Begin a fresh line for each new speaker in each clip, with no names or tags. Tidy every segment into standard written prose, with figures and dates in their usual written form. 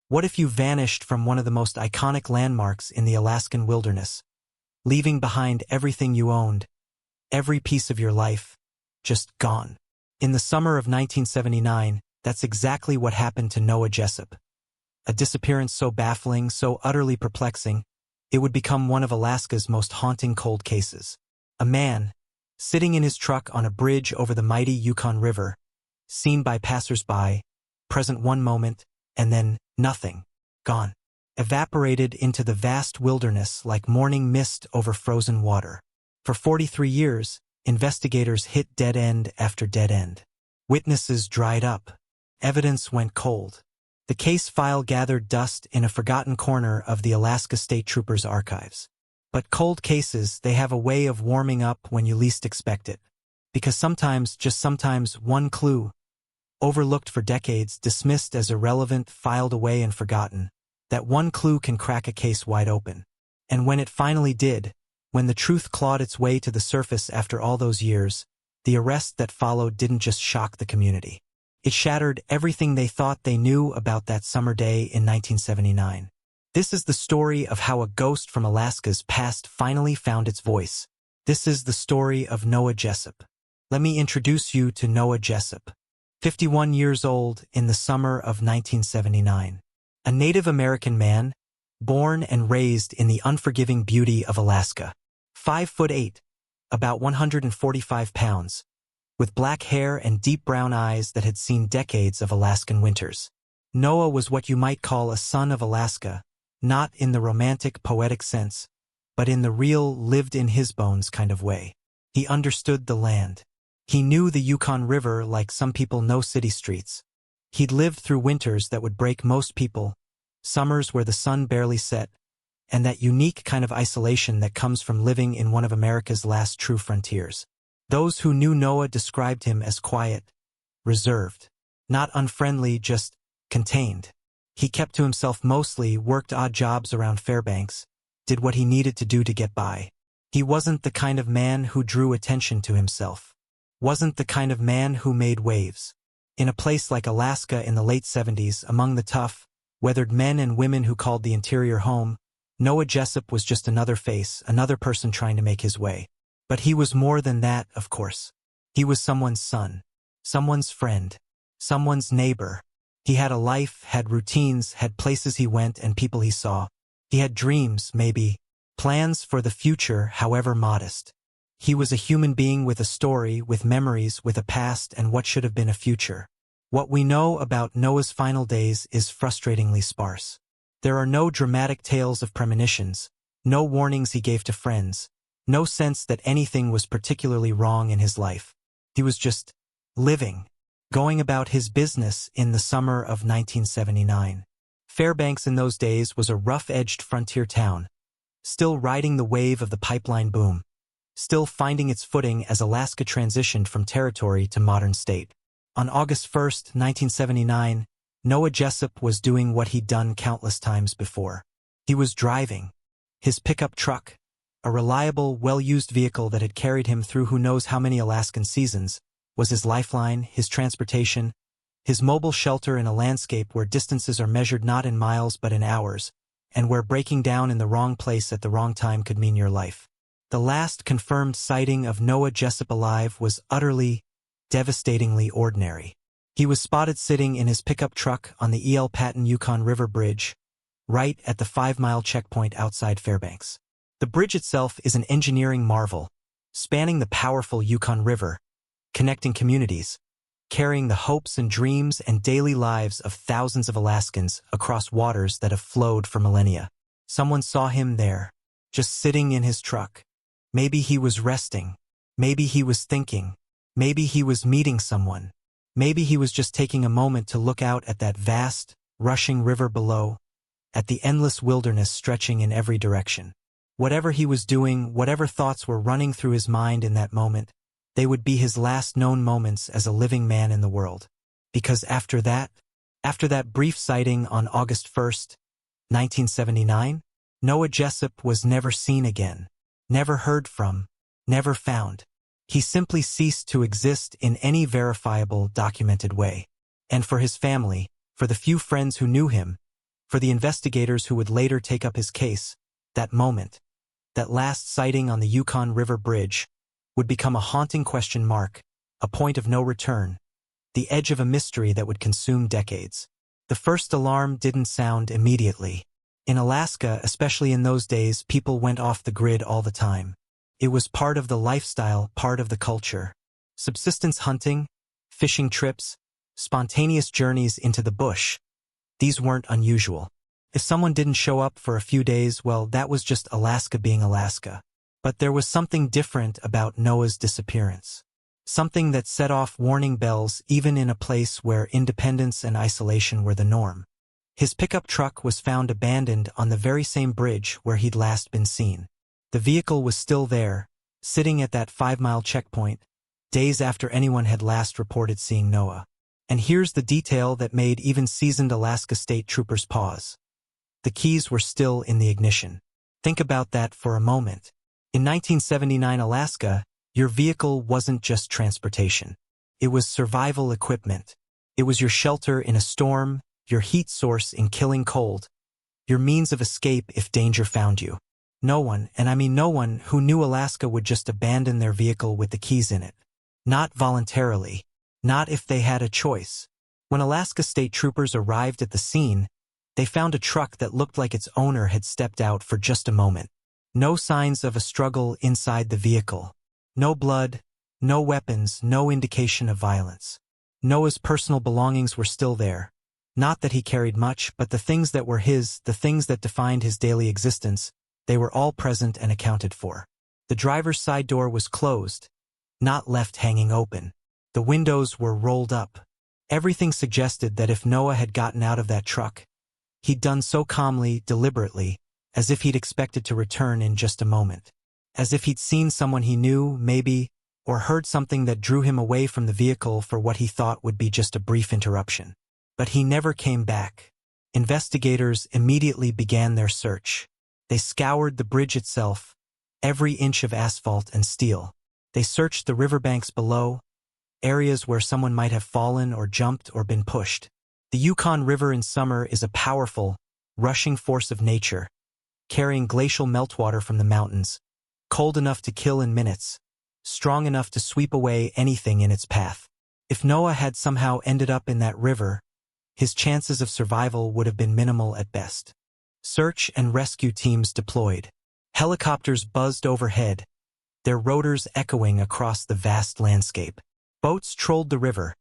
What if you vanished from one of the most iconic landmarks in the Alaskan wilderness, leaving behind everything you owned, every piece of your life, just gone? In the summer of 1979, that's exactly what happened to Noah Jessup. A disappearance so baffling, so utterly perplexing, it would become one of Alaska's most haunting cold cases. A man, sitting in his truck on a bridge over the mighty Yukon River, seen by passers-by, present one moment, and then nothing, gone. Evaporated into the vast wilderness like morning mist over frozen water. For 43 years, investigators hit dead end after dead end. Witnesses dried up. Evidence went cold. The case file gathered dust in a forgotten corner of the Alaska State Troopers' archives. But cold cases, they have a way of warming up when you least expect it. Because sometimes, just sometimes, one clue, overlooked for decades, dismissed as irrelevant, filed away and forgotten, that one clue can crack a case wide open. And when it finally did, when the truth clawed its way to the surface after all those years, the arrest that followed didn't just shock the community. It shattered everything they thought they knew about that summer day in 1979. This is the story of how a ghost from Alaska's past finally found its voice. This is the story of Noah Jessup. Let me introduce you to Noah Jessup. 51 years old in the summer of 1979. A Native American man, born and raised in the unforgiving beauty of Alaska. 5'8", about 145 pounds, with black hair and deep brown eyes that had seen decades of Alaskan winters. Noah was what you might call a son of Alaska, not in the romantic, poetic sense, but in the real, lived-in-his-bones kind of way. He understood the land. He knew the Yukon River like some people know city streets. He'd lived through winters that would break most people, summers where the sun barely set, and that unique kind of isolation that comes from living in one of America's last true frontiers. Those who knew Noah described him as quiet, reserved, not unfriendly, just contained. He kept to himself mostly, worked odd jobs around Fairbanks, did what he needed to do to get by. He wasn't the kind of man who drew attention to himself. Wasn't the kind of man who made waves. In a place like Alaska in the late 70s, among the tough, weathered men and women who called the interior home, Noah Jessup was just another face, another person trying to make his way. But he was more than that, of course. He was someone's son, someone's friend, someone's neighbor. He had a life, had routines, had places he went and people he saw. He had dreams, maybe, plans for the future, however modest. He was a human being with a story, with memories, with a past and what should have been a future. What we know about Noah's final days is frustratingly sparse. There are no dramatic tales of premonitions, no warnings he gave to friends, no sense that anything was particularly wrong in his life. He was just living, going about his business in the summer of 1979. Fairbanks in those days was a rough-edged frontier town, still riding the wave of the pipeline boom, still finding its footing as Alaska transitioned from territory to modern state. On August 1, 1979, Noah Jessup was doing what he'd done countless times before. He was driving. His pickup truck, a reliable, well-used vehicle that had carried him through who knows how many Alaskan seasons, was his lifeline, his transportation, his mobile shelter in a landscape where distances are measured not in miles but in hours, and where breaking down in the wrong place at the wrong time could mean your life. The last confirmed sighting of Noah Jessup alive was utterly, devastatingly ordinary. He was spotted sitting in his pickup truck on the E.L. Patton Yukon River Bridge, right at the 5-mile checkpoint outside Fairbanks. The bridge itself is an engineering marvel, spanning the powerful Yukon River, connecting communities, carrying the hopes and dreams and daily lives of thousands of Alaskans across waters that have flowed for millennia. Someone saw him there, just sitting in his truck. Maybe he was resting. Maybe he was thinking. Maybe he was meeting someone. Maybe he was just taking a moment to look out at that vast, rushing river below, at the endless wilderness stretching in every direction. Whatever he was doing, whatever thoughts were running through his mind in that moment, they would be his last known moments as a living man in the world. Because after that brief sighting on August 1st, 1979, Noah Jessup was never seen again, never heard from, never found. He simply ceased to exist in any verifiable, documented way. And for his family, for the few friends who knew him, For the investigators who would later take up his case, that moment, that last sighting on the Yukon River Bridge, would become a haunting question mark, a point of no return, the edge of a mystery that would consume decades. The first alarm didn't sound immediately. In Alaska, especially in those days, people went off the grid all the time. It was part of the lifestyle, part of the culture. Subsistence hunting, fishing trips, spontaneous journeys into the bush. These weren't unusual. If someone didn't show up for a few days, well, that was just Alaska being Alaska. But there was something different about Noah's disappearance. Something that set off warning bells even in a place where independence and isolation were the norm. His pickup truck was found abandoned on the very same bridge where he'd last been seen. The vehicle was still there, sitting at that 5-mile checkpoint, days after anyone had last reported seeing Noah. And here's the detail that made even seasoned Alaska State Troopers pause. The keys were still in the ignition. Think about that for a moment. In 1979 Alaska, your vehicle wasn't just transportation. It was survival equipment. It was your shelter in a storm, your heat source in killing cold, your means of escape if danger found you. No one, and I mean no one, who knew Alaska would just abandon their vehicle with the keys in it. Not voluntarily. Not if they had a choice. When Alaska State Troopers arrived at the scene, they found a truck that looked like its owner had stepped out for just a moment. No signs of a struggle inside the vehicle. No blood, no weapons, no indication of violence. Noah's personal belongings were still there. Not that he carried much, but the things that were his, the things that defined his daily existence, they were all present and accounted for. The driver's side door was closed, not left hanging open. The windows were rolled up. Everything suggested that if Noah had gotten out of that truck, he'd done so calmly, deliberately, as if he'd expected to return in just a moment. As if he'd seen someone he knew, maybe, or heard something that drew him away from the vehicle for what he thought would be just a brief interruption. But he never came back. Investigators immediately began their search. They scoured the bridge itself, every inch of asphalt and steel. They searched the riverbanks below, areas where someone might have fallen or jumped or been pushed. The Yukon River in summer is a powerful, rushing force of nature, carrying glacial meltwater from the mountains, cold enough to kill in minutes, strong enough to sweep away anything in its path. If Noah had somehow ended up in that river, his chances of survival would have been minimal at best. Search and rescue teams deployed. Helicopters buzzed overhead, their rotors echoing across the vast landscape. Boats trolled the river,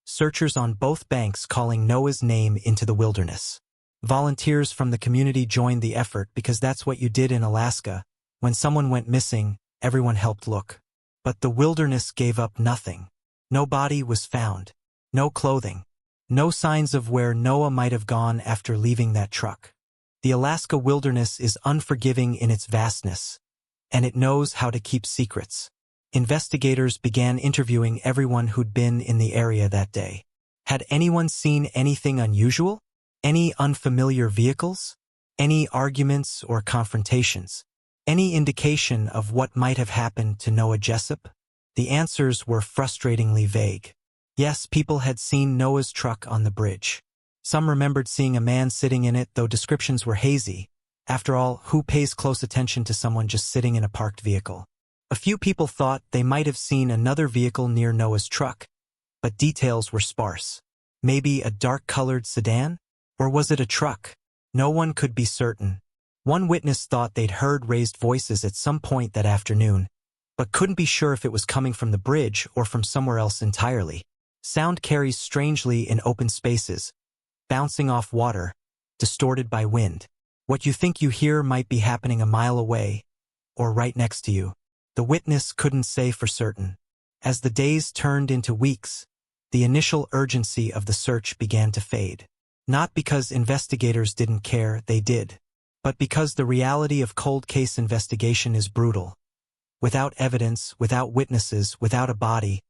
searchers on both banks calling Noah's name into the wilderness. Volunteers from the community joined the effort because that's what you did in Alaska. When someone went missing, everyone helped look. But the wilderness gave up nothing. No body was found. No clothing. No signs of where Noah might have gone after leaving that truck. The Alaska wilderness is unforgiving in its vastness, and it knows how to keep secrets. Investigators began interviewing everyone who'd been in the area that day. Had anyone seen anything unusual? Any unfamiliar vehicles? Any arguments or confrontations? Any indication of what might have happened to Noah Jessup? The answers were frustratingly vague. Yes, people had seen Noah's truck on the bridge. Some remembered seeing a man sitting in it, though descriptions were hazy. After all, who pays close attention to someone just sitting in a parked vehicle? A few people thought they might have seen another vehicle near Noah's truck, but details were sparse. Maybe a dark-colored sedan? Or was it a truck? No one could be certain. One witness thought they'd heard raised voices at some point that afternoon, but couldn't be sure if it was coming from the bridge or from somewhere else entirely. Sound carries strangely in open spaces, bouncing off water, distorted by wind. What you think you hear might be happening a mile away, or right next to you. The witness couldn't say for certain. As the days turned into weeks, the initial urgency of the search began to fade. Not because investigators didn't care, they did. But because the reality of cold case investigation is brutal. Without evidence, without witnesses, without a body,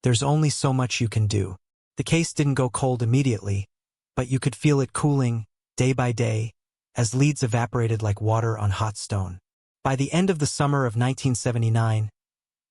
there's only so much you can do. The case didn't go cold immediately, but you could feel it cooling, day by day, as leads evaporated like water on hot stone. By the end of the summer of 1979,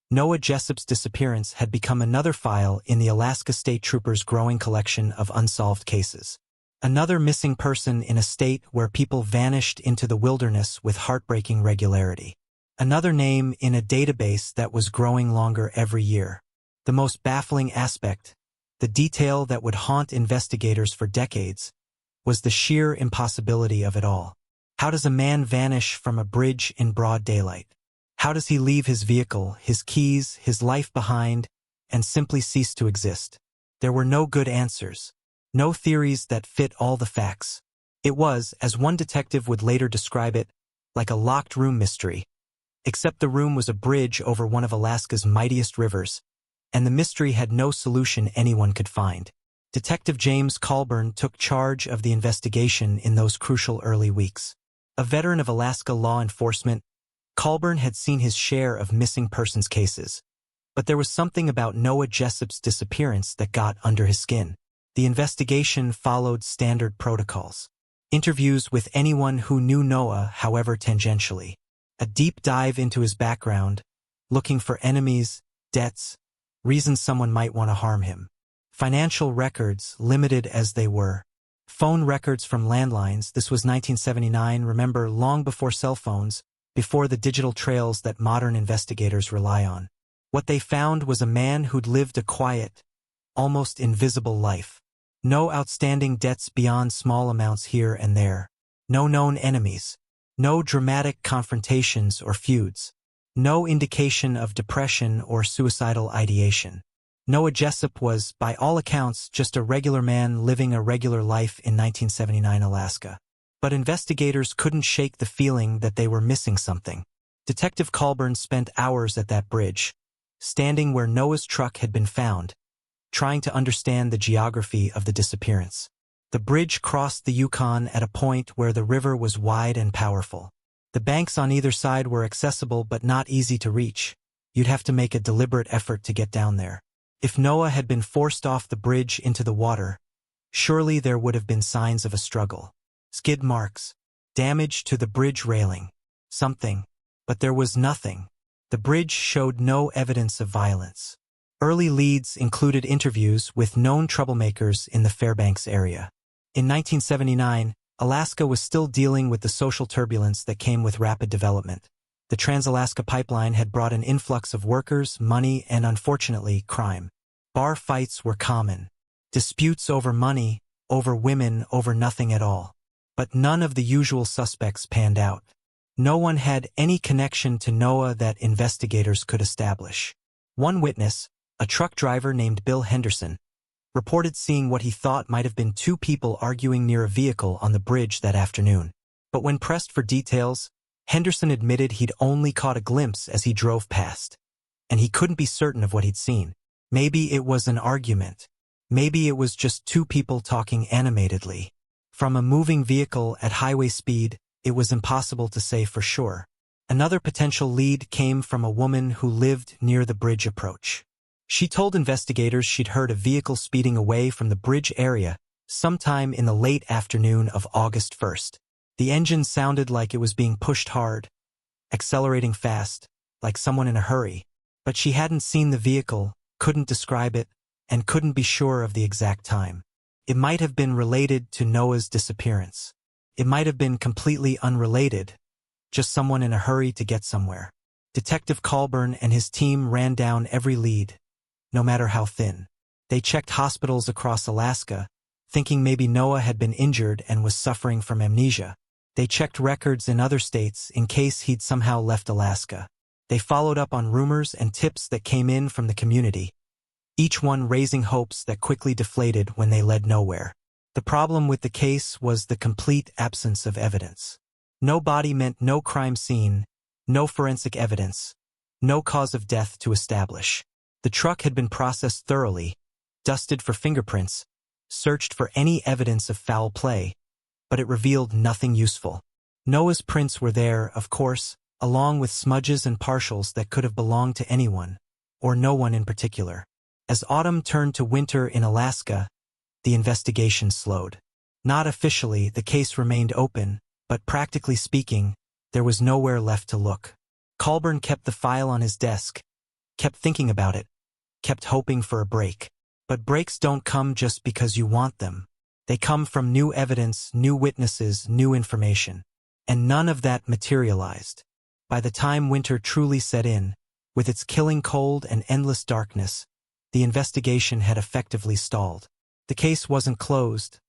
Noah Jessup's disappearance had become another file in the Alaska State Troopers' growing collection of unsolved cases. Another missing person in a state where people vanished into the wilderness with heartbreaking regularity. Another name in a database that was growing longer every year. The most baffling aspect, the detail that would haunt investigators for decades, was the sheer impossibility of it all. How does a man vanish from a bridge in broad daylight? How does he leave his vehicle, his keys, his life behind, and simply cease to exist? There were no good answers. No theories that fit all the facts. It was, as one detective would later describe it, like a locked room mystery. Except the room was a bridge over one of Alaska's mightiest rivers, and the mystery had no solution anyone could find. Detective James Colburn took charge of the investigation in those crucial early weeks. A veteran of Alaska law enforcement, Colburn had seen his share of missing persons cases. But there was something about Noah Jessup's disappearance that got under his skin. The investigation followed standard protocols. Interviews with anyone who knew Noah, however tangentially. A deep dive into his background, looking for enemies, debts, reasons someone might want to harm him. Financial records, limited as they were. Phone records from landlines, this was 1979, remember, long before cell phones, before the digital trails that modern investigators rely on. What they found was a man who'd lived a quiet, almost invisible life. No outstanding debts beyond small amounts here and there. No known enemies. No dramatic confrontations or feuds. No indication of depression or suicidal ideation. Noah Jessup was, by all accounts, just a regular man living a regular life in 1979 Alaska. But investigators couldn't shake the feeling that they were missing something. Detective Colburn spent hours at that bridge, standing where Noah's truck had been found, trying to understand the geography of the disappearance. The bridge crossed the Yukon at a point where the river was wide and powerful. The banks on either side were accessible but not easy to reach. You'd have to make a deliberate effort to get down there. If Noah had been forced off the bridge into the water, surely there would have been signs of a struggle. Skid marks, damage to the bridge railing, something. But there was nothing. The bridge showed no evidence of violence. Early leads included interviews with known troublemakers in the Fairbanks area. In 1979, Alaska was still dealing with the social turbulence that came with rapid development. The Trans-Alaska Pipeline had brought an influx of workers, money, and unfortunately, crime. Bar fights were common. Disputes over money, over women, over nothing at all. But none of the usual suspects panned out. No one had any connection to Noah that investigators could establish. One witness, a truck driver named Bill Henderson, reported seeing what he thought might have been two people arguing near a vehicle on the bridge that afternoon. But when pressed for details, Henderson admitted he'd only caught a glimpse as he drove past, and he couldn't be certain of what he'd seen. Maybe it was an argument. Maybe it was just two people talking animatedly. From a moving vehicle at highway speed, it was impossible to say for sure. Another potential lead came from a woman who lived near the bridge approach. She told investigators she'd heard a vehicle speeding away from the bridge area sometime in the late afternoon of August 1st. The engine sounded like it was being pushed hard, accelerating fast, like someone in a hurry. But she hadn't seen the vehicle, couldn't describe it, and couldn't be sure of the exact time. It might have been related to Noah's disappearance. It might have been completely unrelated, just someone in a hurry to get somewhere. Detective Colburn and his team ran down every lead, no matter how thin. They checked hospitals across Alaska, thinking maybe Noah had been injured and was suffering from amnesia. They checked records in other states in case he'd somehow left Alaska. They followed up on rumors and tips that came in from the community, each one raising hopes that quickly deflated when they led nowhere. The problem with the case was the complete absence of evidence. No body meant no crime scene, no forensic evidence, no cause of death to establish. The truck had been processed thoroughly, dusted for fingerprints, searched for any evidence of foul play, but it revealed nothing useful. Noah's prints were there, of course, along with smudges and partials that could have belonged to anyone, or no one in particular. As autumn turned to winter in Alaska, the investigation slowed. Not officially, the case remained open, but practically speaking, there was nowhere left to look. Colburn kept the file on his desk, kept thinking about it, kept hoping for a break. But breaks don't come just because you want them. They come from new evidence, new witnesses, new information. And none of that materialized. By the time winter truly set in, with its killing cold and endless darkness, the investigation had effectively stalled. The case wasn't closed,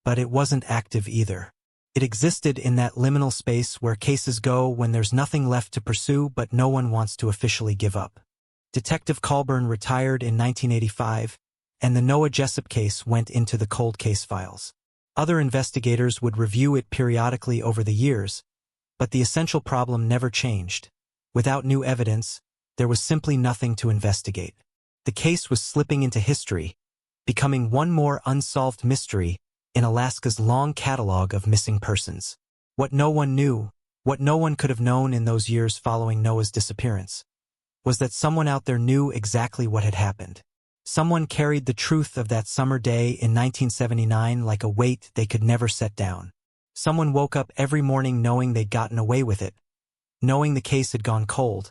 but it wasn't active either. It existed in that liminal space where cases go when there's nothing left to pursue but no one wants to officially give up. Detective Colburn retired in 1985, and the Noah Jessup case went into the cold case files. Other investigators would review it periodically over the years, but the essential problem never changed. Without new evidence, there was simply nothing to investigate. The case was slipping into history, becoming one more unsolved mystery in Alaska's long catalog of missing persons. What no one knew, what no one could have known in those years following Noah's disappearance, was that someone out there knew exactly what had happened. Someone carried the truth of that summer day in 1979 like a weight they could never set down. Someone woke up every morning knowing they'd gotten away with it, knowing the case had gone cold,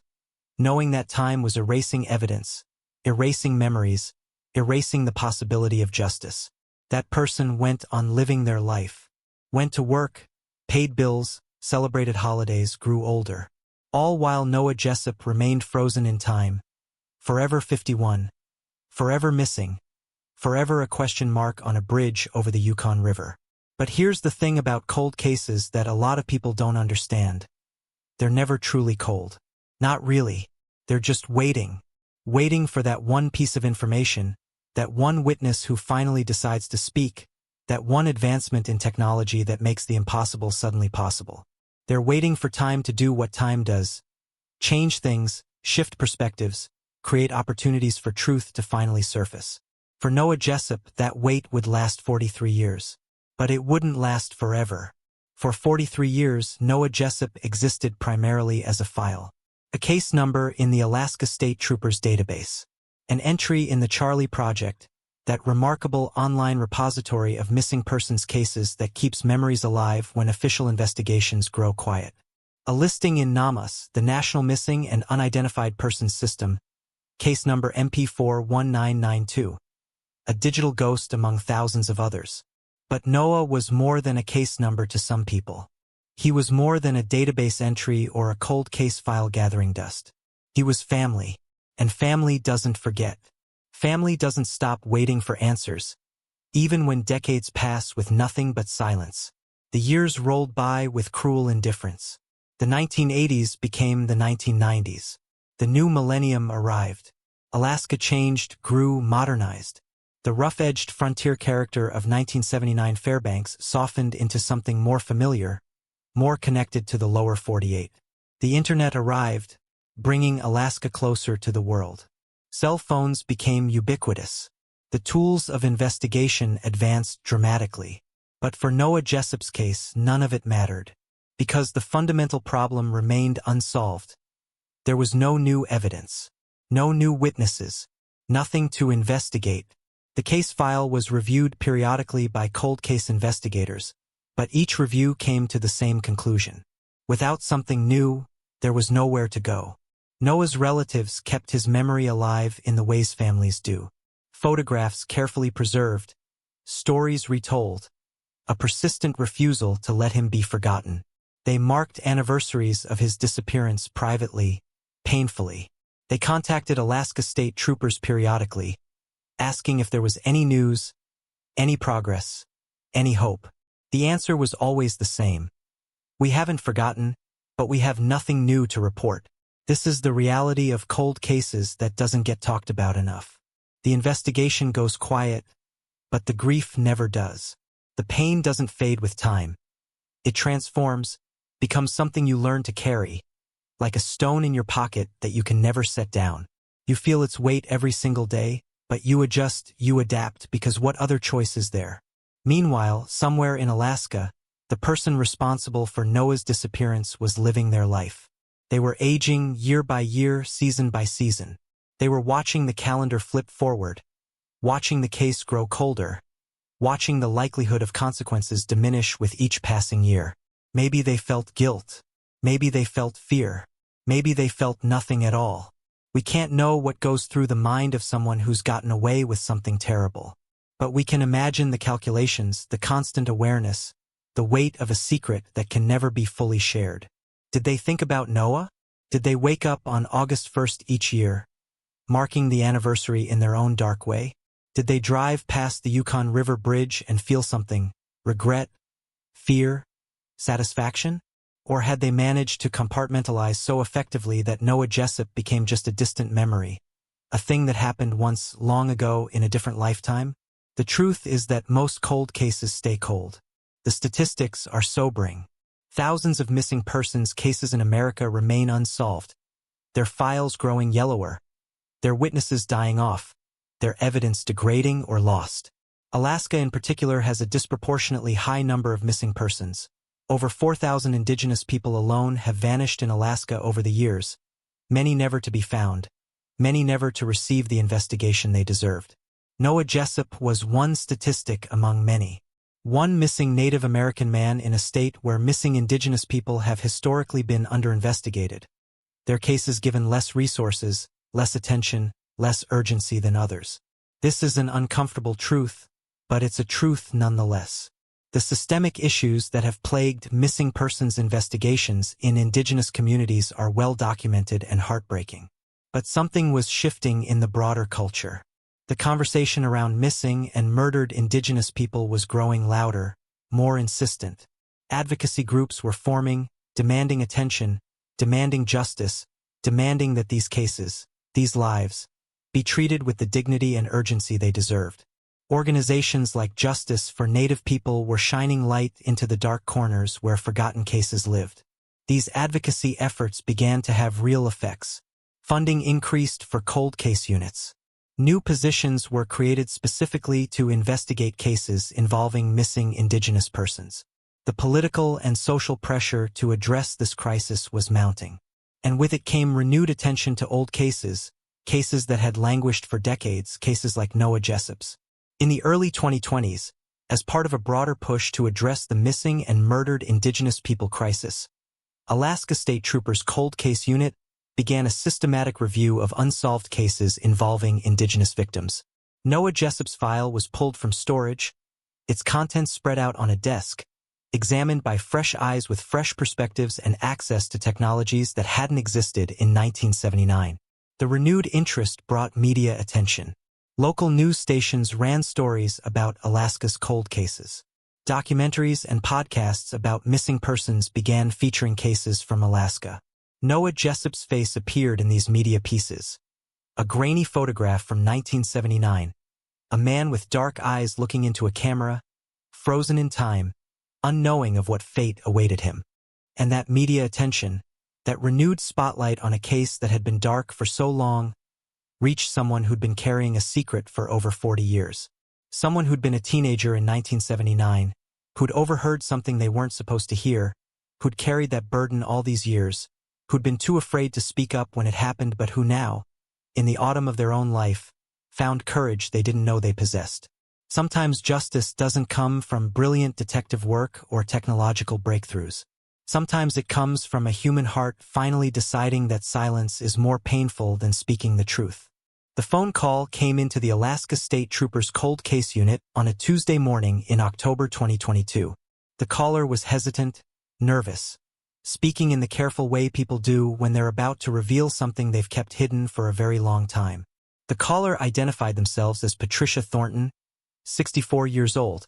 knowing that time was erasing evidence, erasing memories, erasing the possibility of justice. That person went on living their life, went to work, paid bills, celebrated holidays, grew older. All while Noah Jessup remained frozen in time, forever 51, forever missing, forever a question mark on a bridge over the Yukon River. But here's the thing about cold cases that a lot of people don't understand. They're never truly cold. Not really. They're just waiting for that one piece of information, that one witness who finally decides to speak, that one advancement in technology that makes the impossible suddenly possible. They're waiting for time to do what time does. Change things, shift perspectives, create opportunities for truth to finally surface. For Noah Jessup, that wait would last 43 years. But it wouldn't last forever. For 43 years, Noah Jessup existed primarily as a file. A case number in the Alaska State Troopers database. An entry in the Charlie Project, that remarkable online repository of missing persons cases that keeps memories alive when official investigations grow quiet. A listing in NAMUS, the National Missing and Unidentified Persons System, case number MP41992. A digital ghost among thousands of others. But Noah was more than a case number to some people. He was more than a database entry or a cold case file gathering dust. He was family, and family doesn't forget. Family doesn't stop waiting for answers, even when decades pass with nothing but silence. The years rolled by with cruel indifference. The 1980s became the 1990s. The new millennium arrived. Alaska changed, grew, modernized. The rough-edged frontier character of 1979 Fairbanks softened into something more familiar, more connected to the lower 48. The internet arrived, bringing Alaska closer to the world. Cell phones became ubiquitous. The tools of investigation advanced dramatically. But for Noah Jessup's case, none of it mattered. Because the fundamental problem remained unsolved. There was no new evidence, no new witnesses, nothing to investigate. The case file was reviewed periodically by cold case investigators, but each review came to the same conclusion. Without something new, there was nowhere to go. Noah's relatives kept his memory alive in the ways families do. Photographs carefully preserved, stories retold, a persistent refusal to let him be forgotten. They marked anniversaries of his disappearance privately, painfully. They contacted Alaska State Troopers periodically, asking if there was any news, any progress, any hope. The answer was always the same. We haven't forgotten, but we have nothing new to report. This is the reality of cold cases that doesn't get talked about enough. The investigation goes quiet, but the grief never does. The pain doesn't fade with time. It transforms, becomes something you learn to carry, like a stone in your pocket that you can never set down. You feel its weight every single day, but you adjust, you adapt, because what other choice is there? Meanwhile, somewhere in Alaska, the person responsible for Noah's disappearance was living their life. They were aging year by year, season by season. They were watching the calendar flip forward, watching the case grow colder, watching the likelihood of consequences diminish with each passing year. Maybe they felt guilt. Maybe they felt fear. Maybe they felt nothing at all. We can't know what goes through the mind of someone who's gotten away with something terrible. But we can imagine the calculations, the constant awareness, the weight of a secret that can never be fully shared. Did they think about Noah? Did they wake up on August 1st each year, marking the anniversary in their own dark way? Did they drive past the Yukon River Bridge and feel something? Regret? Fear? Satisfaction? Or had they managed to compartmentalize so effectively that Noah Jessup became just a distant memory, a thing that happened once long ago in a different lifetime? The truth is that most cold cases stay cold. The statistics are sobering. Thousands of missing persons cases in America remain unsolved, their files growing yellower, their witnesses dying off, their evidence degrading or lost. Alaska in particular has a disproportionately high number of missing persons. Over 4,000 Indigenous people alone have vanished in Alaska over the years, many never to be found, many never to receive the investigation they deserved. Noah Jessup was one statistic among many. One missing Native American man in a state where missing Indigenous people have historically been underinvestigated. Their cases given less resources, less attention, less urgency than others. This is an uncomfortable truth, but it's a truth nonetheless. The systemic issues that have plagued missing persons investigations in Indigenous communities are well documented and heartbreaking. But something was shifting in the broader culture. The conversation around missing and murdered Indigenous people was growing louder, more insistent. Advocacy groups were forming, demanding attention, demanding justice, demanding that these cases, these lives, be treated with the dignity and urgency they deserved. Organizations like Justice for Native People were shining light into the dark corners where forgotten cases lived. These advocacy efforts began to have real effects. Funding increased for cold case units. New positions were created specifically to investigate cases involving missing Indigenous persons. The political and social pressure to address this crisis was mounting. And with it came renewed attention to old cases, cases that had languished for decades, cases like Noah Jessup's. In the early 2020s, as part of a broader push to address the missing and murdered Indigenous people crisis, Alaska State Troopers Cold Case Unit began a systematic review of unsolved cases involving Indigenous victims. Noah Jessup's file was pulled from storage, its contents spread out on a desk, examined by fresh eyes with fresh perspectives and access to technologies that hadn't existed in 1979. The renewed interest brought media attention. Local news stations ran stories about Alaska's cold cases. Documentaries and podcasts about missing persons began featuring cases from Alaska. Noah Jessup's face appeared in these media pieces. A grainy photograph from 1979. A man with dark eyes looking into a camera, frozen in time, unknowing of what fate awaited him. And that media attention, that renewed spotlight on a case that had been dark for so long, reached someone who'd been carrying a secret for over 40 years. Someone who'd been a teenager in 1979, who'd overheard something they weren't supposed to hear, who'd carried that burden all these years, who'd been too afraid to speak up when it happened but who now, in the autumn of their own life, found courage they didn't know they possessed. Sometimes justice doesn't come from brilliant detective work or technological breakthroughs. Sometimes it comes from a human heart finally deciding that silence is more painful than speaking the truth. The phone call came into the Alaska State Troopers Cold Case Unit on a Tuesday morning in October 2022. The caller was hesitant, nervous, speaking in the careful way people do when they're about to reveal something they've kept hidden for a very long time. The caller identified themselves as Patricia Thornton, 64 years old,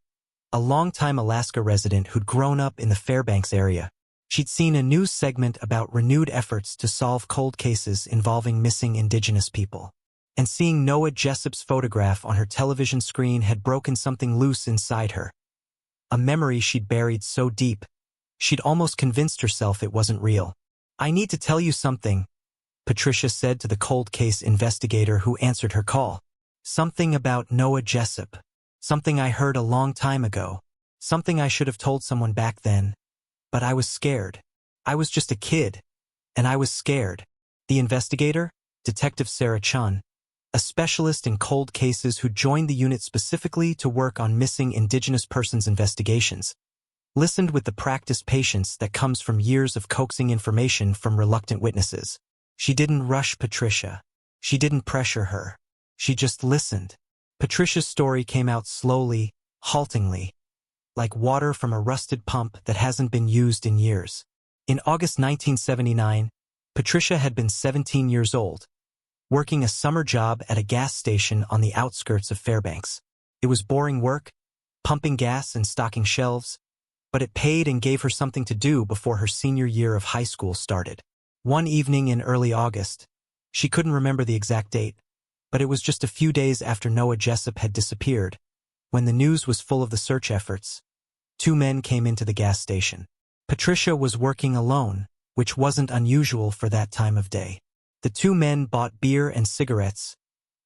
a longtime Alaska resident who'd grown up in the Fairbanks area. She'd seen a news segment about renewed efforts to solve cold cases involving missing Indigenous people. And seeing Noah Jessup's photograph on her television screen had broken something loose inside her. A memory she'd buried so deep, she'd almost convinced herself it wasn't real. "I need to tell you something," Patricia said to the cold case investigator who answered her call. "Something about Noah Jessup. Something I heard a long time ago. Something I should have told someone back then. But I was scared. I was just a kid. And I was scared." The investigator, Detective Sarah Chun, a specialist in cold cases who joined the unit specifically to work on missing Indigenous persons investigations, listened with the practiced patience that comes from years of coaxing information from reluctant witnesses. She didn't rush Patricia. She didn't pressure her. She just listened. Patricia's story came out slowly, haltingly, like water from a rusted pump that hasn't been used in years. In August 1979, Patricia had been 17 years old, working a summer job at a gas station on the outskirts of Fairbanks. It was boring work, pumping gas and stocking shelves, but it paid and gave her something to do before her senior year of high school started. One evening in early August, she couldn't remember the exact date, but it was just a few days after Noah Jessup had disappeared, when the news was full of the search efforts. Two men came into the gas station. Patricia was working alone, which wasn't unusual for that time of day. The two men bought beer and cigarettes,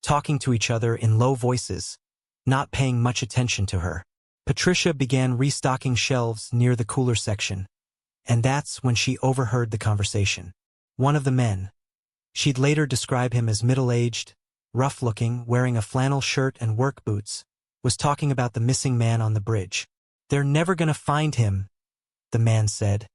talking to each other in low voices, not paying much attention to her. Patricia began restocking shelves near the cooler section, and that's when she overheard the conversation. One of the men, she'd later describe him as middle-aged, rough-looking, wearing a flannel shirt and work boots, was talking about the missing man on the bridge. "They're never gonna find him," the man said,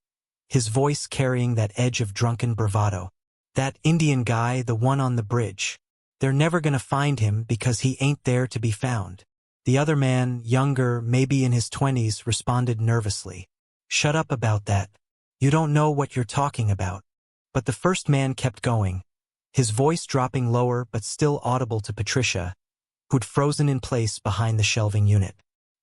his voice carrying that edge of drunken bravado. "That Indian guy, the one on the bridge. They're never gonna find him because he ain't there to be found." The other man, younger, maybe in his 20s, responded nervously. "Shut up about that. You don't know what you're talking about." But the first man kept going, his voice dropping lower but still audible to Patricia, who'd frozen in place behind the shelving unit.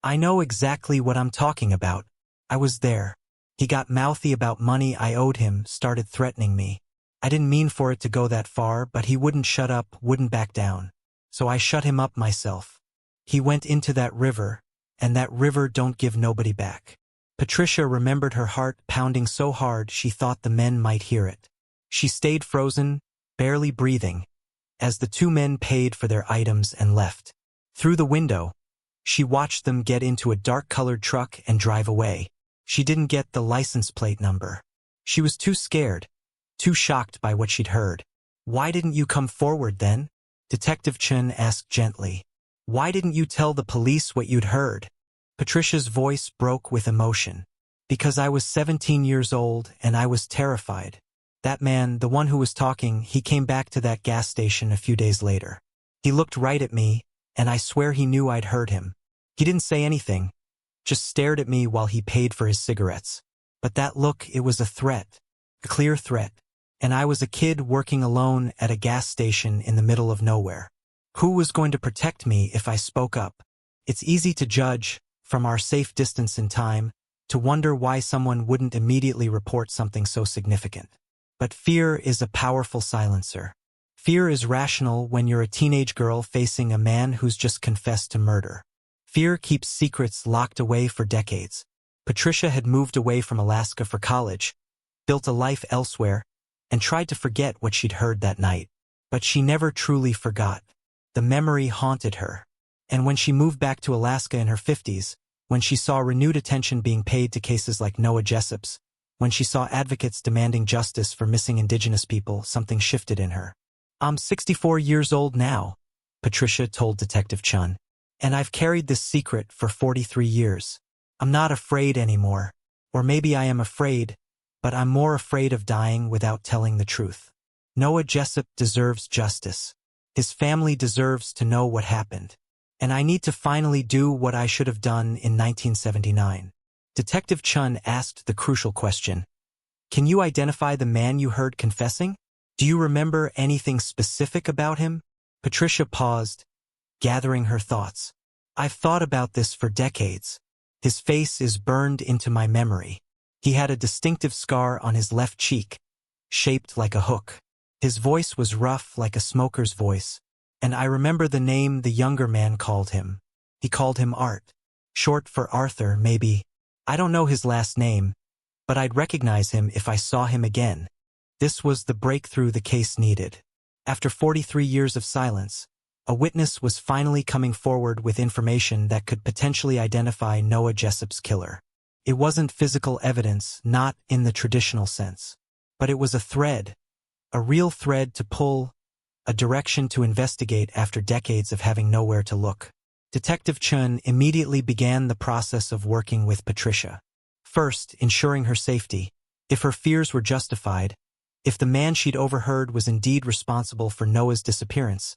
"I know exactly what I'm talking about. I was there. He got mouthy about money I owed him, started threatening me. I didn't mean for it to go that far, but he wouldn't shut up, wouldn't back down. So I shut him up myself. He went into that river, and that river don't give nobody back." Patricia remembered her heart pounding so hard she thought the men might hear it. She stayed frozen, barely breathing, as the two men paid for their items and left. Through the window, she watched them get into a dark-colored truck and drive away. She didn't get the license plate number. She was too scared, too shocked by what she'd heard. "Why didn't you come forward then?" Detective Chun asked gently. "Why didn't you tell the police what you'd heard?" Patricia's voice broke with emotion. "Because I was 17 years old and I was terrified. That man, the one who was talking, he came back to that gas station a few days later. He looked right at me, and I swear he knew I'd heard him. He didn't say anything, just stared at me while he paid for his cigarettes. But that look, it was a threat, a clear threat. And I was a kid working alone at a gas station in the middle of nowhere. Who was going to protect me if I spoke up? It's easy to judge, from our safe distance in time, to wonder why someone wouldn't immediately report something so significant. But fear is a powerful silencer. Fear is rational when you're a teenage girl facing a man who's just confessed to murder. Fear keeps secrets locked away for decades. Patricia had moved away from Alaska for college, built a life elsewhere, and tried to forget what she'd heard that night. But she never truly forgot. The memory haunted her. And when she moved back to Alaska in her 50s, when she saw renewed attention being paid to cases like Noah Jessup's, when she saw advocates demanding justice for missing Indigenous people, something shifted in her. "I'm 64 years old now," Patricia told Detective Chun. "And I've carried this secret for 43 years. I'm not afraid anymore. Or maybe I am afraid, but I'm more afraid of dying without telling the truth. Noah Jessup deserves justice. His family deserves to know what happened. And I need to finally do what I should have done in 1979. Detective Chun asked the crucial question. "Can you identify the man you heard confessing? Do you remember anything specific about him?" Patricia paused, gathering her thoughts. "I've thought about this for decades. His face is burned into my memory. He had a distinctive scar on his left cheek, shaped like a hook. His voice was rough like a smoker's voice, and I remember the name the younger man called him. He called him Art. Short for Arthur, maybe. I don't know his last name, but I'd recognize him if I saw him again." This was the breakthrough the case needed. After 43 years of silence, a witness was finally coming forward with information that could potentially identify Noah Jessup's killer. It wasn't physical evidence, not in the traditional sense. But it was a thread, a real thread to pull, a direction to investigate after decades of having nowhere to look. Detective Chun immediately began the process of working with Patricia. First, ensuring her safety. If her fears were justified, if the man she'd overheard was indeed responsible for Noah's disappearance,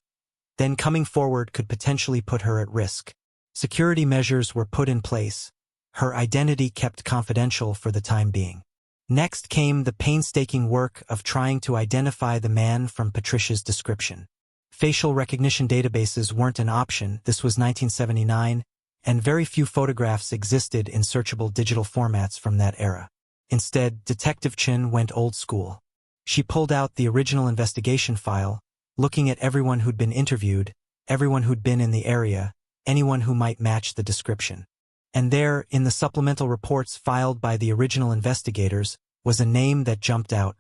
then coming forward could potentially put her at risk. Security measures were put in place, her identity kept confidential for the time being. Next came the painstaking work of trying to identify the man from Patricia's description. Facial recognition databases weren't an option, this was 1979, and very few photographs existed in searchable digital formats from that era. Instead, Detective Chen went old school. She pulled out the original investigation file, looking at everyone who'd been interviewed, everyone who'd been in the area, anyone who might match the description. And there, in the supplemental reports filed by the original investigators, was a name that jumped out: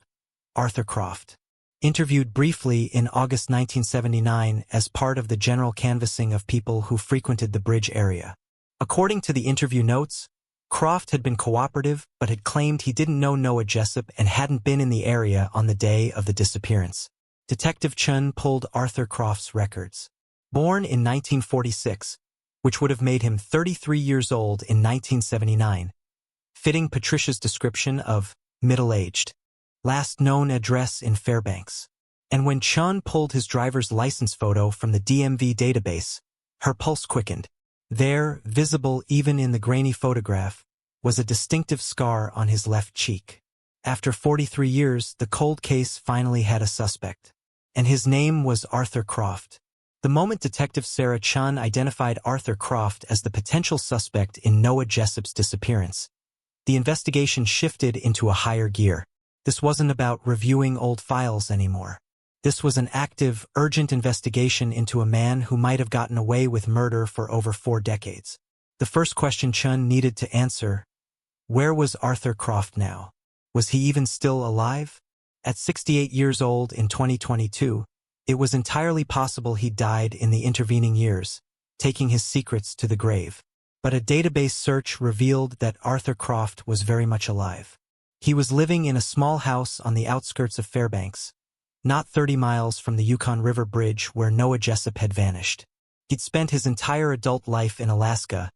Arthur Croft. Interviewed briefly in August 1979 as part of the general canvassing of people who frequented the bridge area. According to the interview notes, Croft had been cooperative but had claimed he didn't know Noah Jessup and hadn't been in the area on the day of the disappearance. Detective Chen pulled Arthur Croft's records. Born in 1946, which would have made him 33 years old in 1979, fitting Patricia's description of middle-aged. Last known address in Fairbanks. And when Chen pulled his driver's license photo from the DMV database, her pulse quickened. There, visible even in the grainy photograph, was a distinctive scar on his left cheek. After 43 years, the cold case finally had a suspect. And his name was Arthur Croft. The moment Detective Sarah Chen identified Arthur Croft as the potential suspect in Noah Jessup's disappearance, the investigation shifted into a higher gear. This wasn't about reviewing old files anymore. This was an active, urgent investigation into a man who might have gotten away with murder for over 4 decades. The first question Chen needed to answer: where was Arthur Croft now? Was he even still alive? At 68 years old in 2022, it was entirely possible he died in the intervening years, taking his secrets to the grave. But a database search revealed that Arthur Croft was very much alive. He was living in a small house on the outskirts of Fairbanks, not 30 miles from the Yukon River Bridge where Noah Jessup had vanished. He'd spent his entire adult life in Alaska,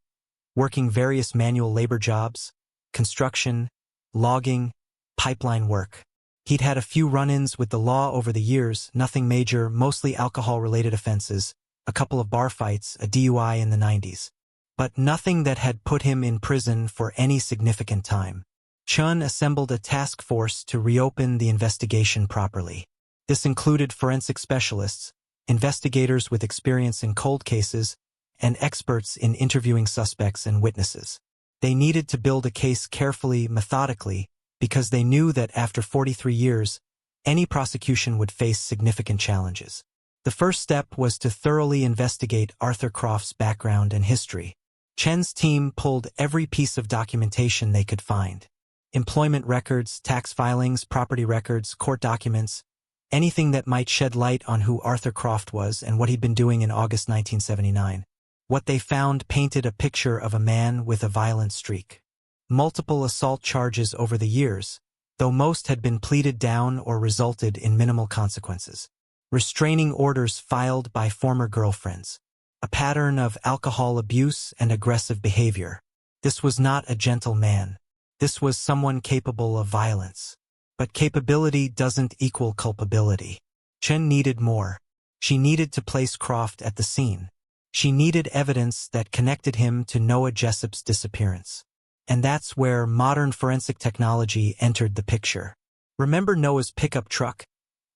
working various manual labor jobs, construction, logging, pipeline work. He'd had a few run-ins with the law over the years, nothing major, mostly alcohol-related offenses, a couple of bar fights, a DUI in the 90s. But nothing that had put him in prison for any significant time. Chen assembled a task force to reopen the investigation properly. This included forensic specialists, investigators with experience in cold cases, and experts in interviewing suspects and witnesses. They needed to build a case carefully, methodically, because they knew that after 43 years, any prosecution would face significant challenges. The first step was to thoroughly investigate Arthur Croft's background and history. Chen's team pulled every piece of documentation they could find. Employment records, tax filings, property records, court documents, anything that might shed light on who Arthur Croft was and what he'd been doing in August 1979. What they found painted a picture of a man with a violent streak. Multiple assault charges over the years, though most had been pleaded down or resulted in minimal consequences. Restraining orders filed by former girlfriends. A pattern of alcohol abuse and aggressive behavior. This was not a gentle man. This was someone capable of violence. But capability doesn't equal culpability. Chen needed more. She needed to place Croft at the scene. She needed evidence that connected him to Noah Jessup's disappearance. And that's where modern forensic technology entered the picture. Remember Noah's pickup truck,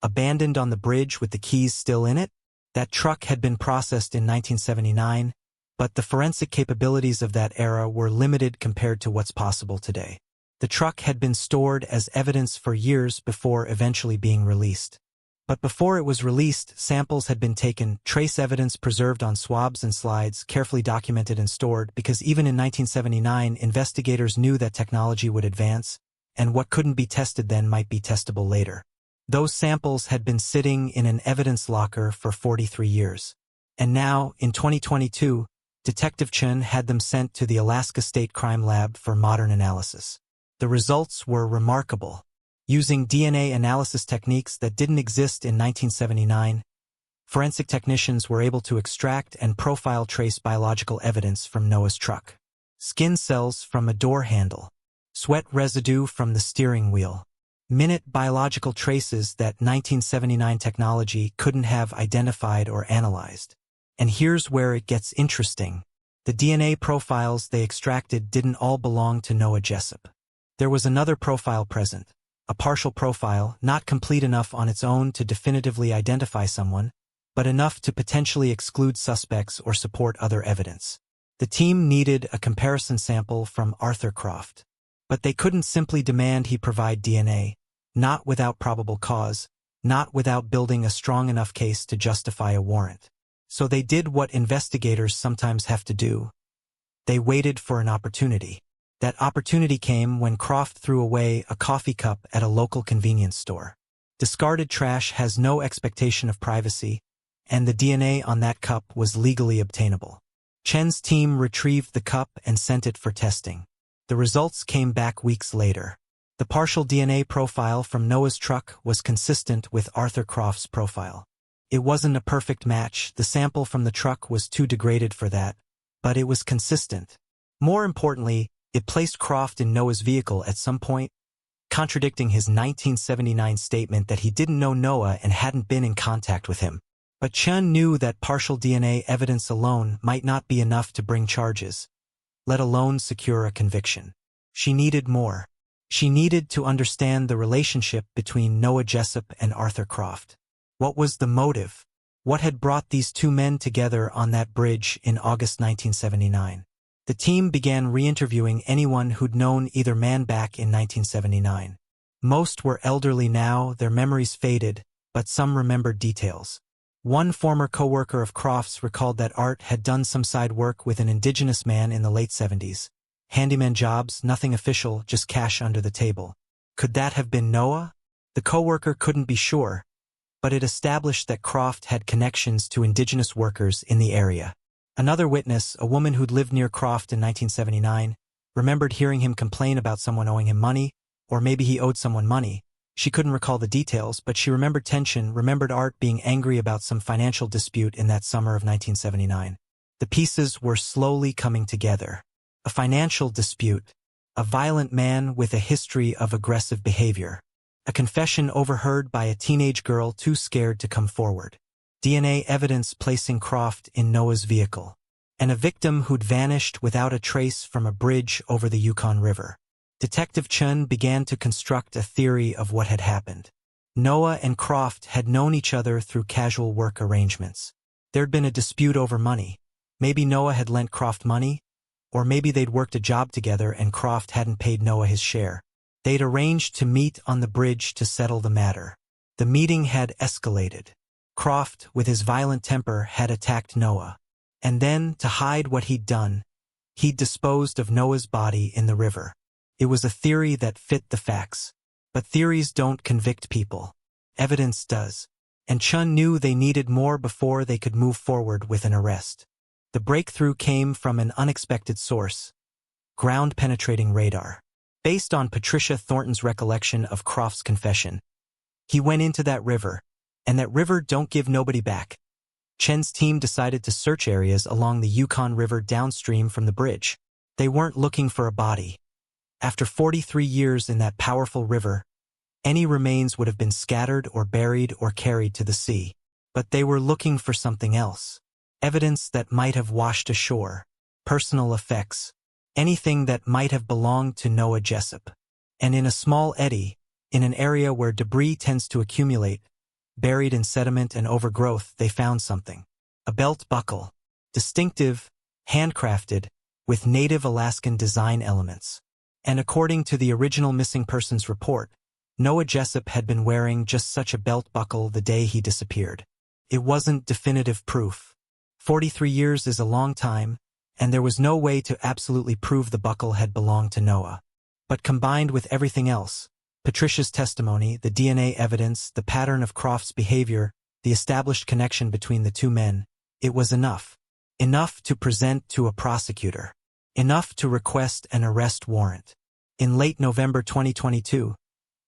abandoned on the bridge with the keys still in it? That truck had been processed in 1979, but the forensic capabilities of that era were limited compared to what's possible today. The truck had been stored as evidence for years before eventually being released. But before it was released, samples had been taken, trace evidence preserved on swabs and slides, carefully documented and stored, because even in 1979, investigators knew that technology would advance, and what couldn't be tested then might be testable later. Those samples had been sitting in an evidence locker for 43 years. And now, in 2022, Detective Chen had them sent to the Alaska State Crime Lab for modern analysis. The results were remarkable. Using DNA analysis techniques that didn't exist in 1979, forensic technicians were able to extract and profile trace biological evidence from Noah's truck. Skin cells from a door handle, sweat residue from the steering wheel, minute biological traces that 1979 technology couldn't have identified or analyzed. And here's where it gets interesting. The DNA profiles they extracted didn't all belong to Noah Jessup. There was another profile present, a partial profile, not complete enough on its own to definitively identify someone, but enough to potentially exclude suspects or support other evidence. The team needed a comparison sample from Arthur Croft. But they couldn't simply demand he provide DNA, not without probable cause, not without building a strong enough case to justify a warrant. So they did what investigators sometimes have to do. They waited for an opportunity. That opportunity came when Croft threw away a coffee cup at a local convenience store. Discarded trash has no expectation of privacy, and the DNA on that cup was legally obtainable. Chen's team retrieved the cup and sent it for testing. The results came back weeks later. The partial DNA profile from Noah's truck was consistent with Arthur Croft's profile. It wasn't a perfect match, the sample from the truck was too degraded for that, but it was consistent. More importantly, it placed Croft in Noah's vehicle at some point, contradicting his 1979 statement that he didn't know Noah and hadn't been in contact with him. But Chen knew that partial DNA evidence alone might not be enough to bring charges, let alone secure a conviction. She needed more. She needed to understand the relationship between Noah Jessup and Arthur Croft. What was the motive? What had brought these two men together on that bridge in August 1979? The team began re-interviewing anyone who'd known either man back in 1979. Most were elderly now, their memories faded, but some remembered details. One former co-worker of Croft's recalled that Art had done some side work with an Indigenous man in the late 70s. Handyman jobs, nothing official, just cash under the table. Could that have been Noah? The co-worker couldn't be sure, but it established that Croft had connections to Indigenous workers in the area. Another witness, a woman who'd lived near Croft in 1979, remembered hearing him complain about someone owing him money, or maybe he owed someone money. She couldn't recall the details, but she remembered tension, remembered Art being angry about some financial dispute in that summer of 1979. The pieces were slowly coming together. A financial dispute, a violent man with a history of aggressive behavior, a confession overheard by a teenage girl too scared to come forward, DNA evidence placing Croft in Noah's vehicle, and a victim who'd vanished without a trace from a bridge over the Yukon River. Detective Chen began to construct a theory of what had happened. Noah and Croft had known each other through casual work arrangements. There'd been a dispute over money. Maybe Noah had lent Croft money, or maybe they'd worked a job together and Croft hadn't paid Noah his share. They'd arranged to meet on the bridge to settle the matter. The meeting had escalated. Croft, with his violent temper, had attacked Noah. And then, to hide what he'd done, he'd disposed of Noah's body in the river. It was a theory that fit the facts. But theories don't convict people. Evidence does. And Chun knew they needed more before they could move forward with an arrest. The breakthrough came from an unexpected source: ground-penetrating radar. Based on Patricia Thornton's recollection of Croft's confession, he went into that river, and that river don't give nobody back. Chen's team decided to search areas along the Yukon River downstream from the bridge. They weren't looking for a body. After 43 years in that powerful river, any remains would have been scattered or buried or carried to the sea. But they were looking for something else. Evidence that might have washed ashore. Personal effects. Anything that might have belonged to Noah Jessup. And in a small eddy, in an area where debris tends to accumulate, buried in sediment and overgrowth, they found something. A belt buckle. Distinctive, handcrafted, with native Alaskan design elements. And according to the original missing persons report, Noah Jessup had been wearing just such a belt buckle the day he disappeared. It wasn't definitive proof. 43 years is a long time, and there was no way to absolutely prove the buckle had belonged to Noah. But combined with everything else, Patricia's testimony, the DNA evidence, the pattern of Croft's behavior, the established connection between the two men, it was enough. Enough to present to a prosecutor. Enough to request an arrest warrant. In late November 2022,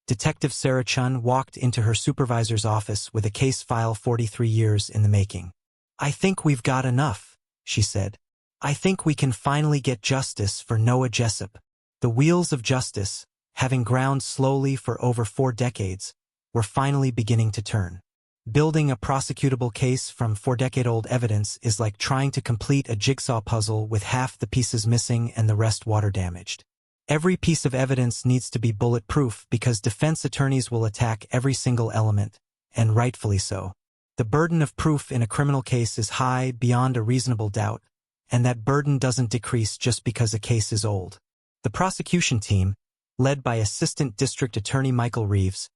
Detective Sarah Chun walked into her supervisor's office with a case file 43 years in the making. "I think we've got enough," she said. "I think we can finally get justice for Noah Jessup." The wheels of justice having ground slowly for over 4 decades, were finally beginning to turn. Building a prosecutable case from 4-decade-old evidence is like trying to complete a jigsaw puzzle with half the pieces missing and the rest water-damaged. Every piece of evidence needs to be bulletproof because defense attorneys will attack every single element, and rightfully so. The burden of proof in a criminal case is high beyond a reasonable doubt, and that burden doesn't decrease just because a case is old. The prosecution team, led by Assistant District Attorney Michael Reeves,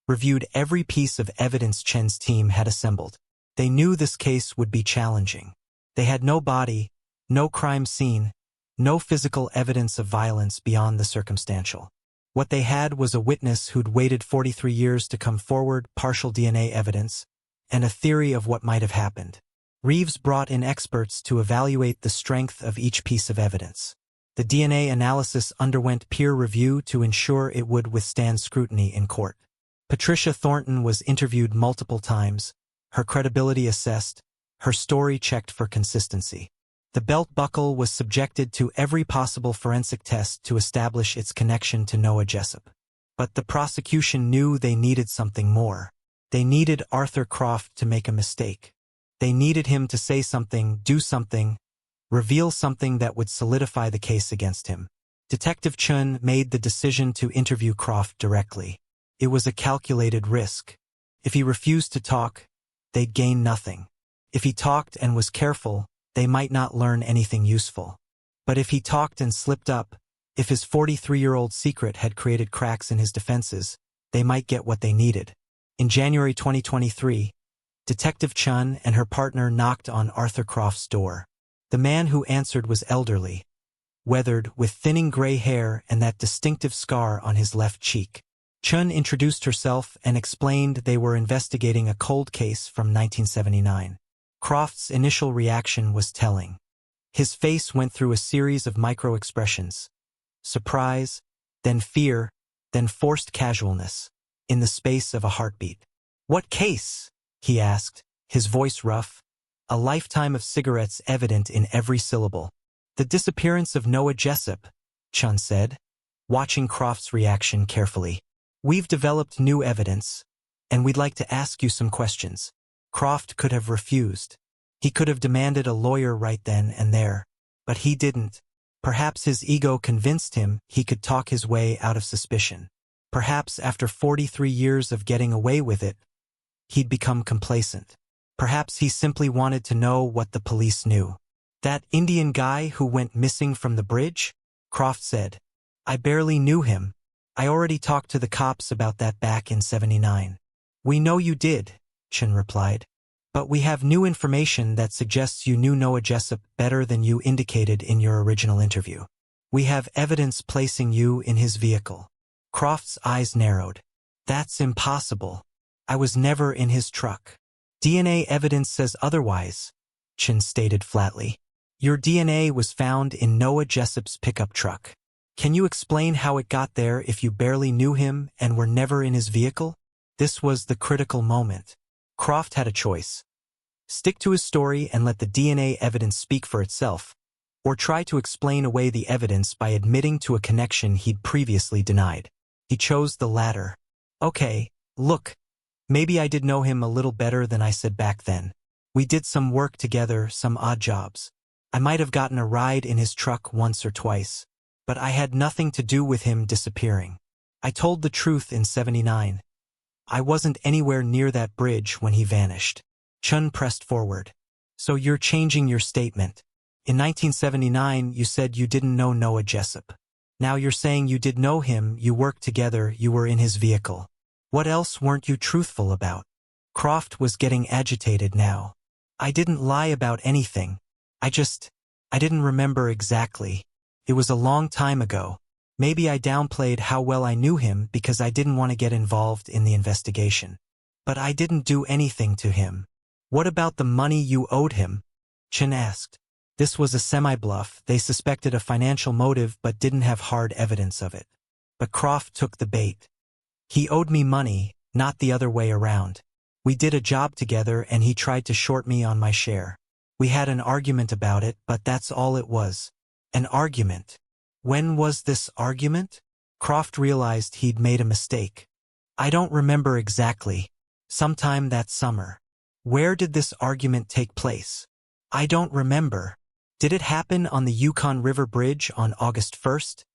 reviewed every piece of evidence Chen's team had assembled. They knew this case would be challenging. They had no body, no crime scene, no physical evidence of violence beyond the circumstantial. What they had was a witness who'd waited 43 years to come forward, partial DNA evidence, and a theory of what might have happened. Reeves brought in experts to evaluate the strength of each piece of evidence. The DNA analysis underwent peer review to ensure it would withstand scrutiny in court. Patricia Thornton was interviewed multiple times, her credibility assessed, her story checked for consistency. The belt buckle was subjected to every possible forensic test to establish its connection to Noah Jessup. But the prosecution knew they needed something more. They needed Arthur Croft to make a mistake. They needed him to say something, do something, reveal something that would solidify the case against him. Detective Chun made the decision to interview Croft directly. It was a calculated risk. If he refused to talk, they'd gain nothing. If he talked and was careful, they might not learn anything useful. But if he talked and slipped up, if his 43-year-old secret had created cracks in his defenses, they might get what they needed. In January 2023, Detective Chun and her partner knocked on Arthur Croft's door. The man who answered was elderly, weathered, with thinning gray hair and that distinctive scar on his left cheek. Chun introduced herself and explained they were investigating a cold case from 1979. Croft's initial reaction was telling. His face went through a series of micro-expressions. Surprise, then fear, then forced casualness, in the space of a heartbeat. "What case?" he asked, his voice rough, a lifetime of cigarettes evident in every syllable. "The disappearance of Noah Jessup," Chun said, watching Croft's reaction carefully. "We've developed new evidence, and we'd like to ask you some questions." Croft could have refused. He could have demanded a lawyer right then and there, but he didn't. Perhaps his ego convinced him he could talk his way out of suspicion. Perhaps after 43 years of getting away with it, he'd become complacent. Perhaps he simply wanted to know what the police knew. "That Indian guy who went missing from the bridge?" Croft said. "I barely knew him. I already talked to the cops about that back in '79. "We know you did," Chun replied. "But we have new information that suggests you knew Noah Jessup better than you indicated in your original interview. We have evidence placing you in his vehicle." Croft's eyes narrowed. "That's impossible. I was never in his truck." "DNA evidence says otherwise," Chun stated flatly. "Your DNA was found in Noah Jessup's pickup truck. Can you explain how it got there if you barely knew him and were never in his vehicle?" This was the critical moment. Croft had a choice. Stick to his story and let the DNA evidence speak for itself, or try to explain away the evidence by admitting to a connection he'd previously denied. He chose the latter. "Okay, look, maybe I did know him a little better than I said back then. We did some work together, some odd jobs. I might have gotten a ride in his truck once or twice, but I had nothing to do with him disappearing. I told the truth in '79. I wasn't anywhere near that bridge when he vanished." Chun pressed forward. "So you're changing your statement. In 1979, you said you didn't know Noah Jessup. Now you're saying you did know him, you worked together, you were in his vehicle. What else weren't you truthful about?" Croft was getting agitated now. "I didn't lie about anything. I didn't remember exactly. It was a long time ago. Maybe I downplayed how well I knew him because I didn't want to get involved in the investigation. But I didn't do anything to him." "What about the money you owed him?" Chun asked. This was a semi-bluff. They suspected a financial motive but didn't have hard evidence of it. But Croft took the bait. "He owed me money, not the other way around. We did a job together and he tried to short me on my share. We had an argument about it, but that's all it was. An argument. When was this argument?" Croft realized he'd made a mistake. I don't remember exactly. Sometime that summer. Where did this argument take place? I don't remember. Did it happen on the Yukon River Bridge on August 1st,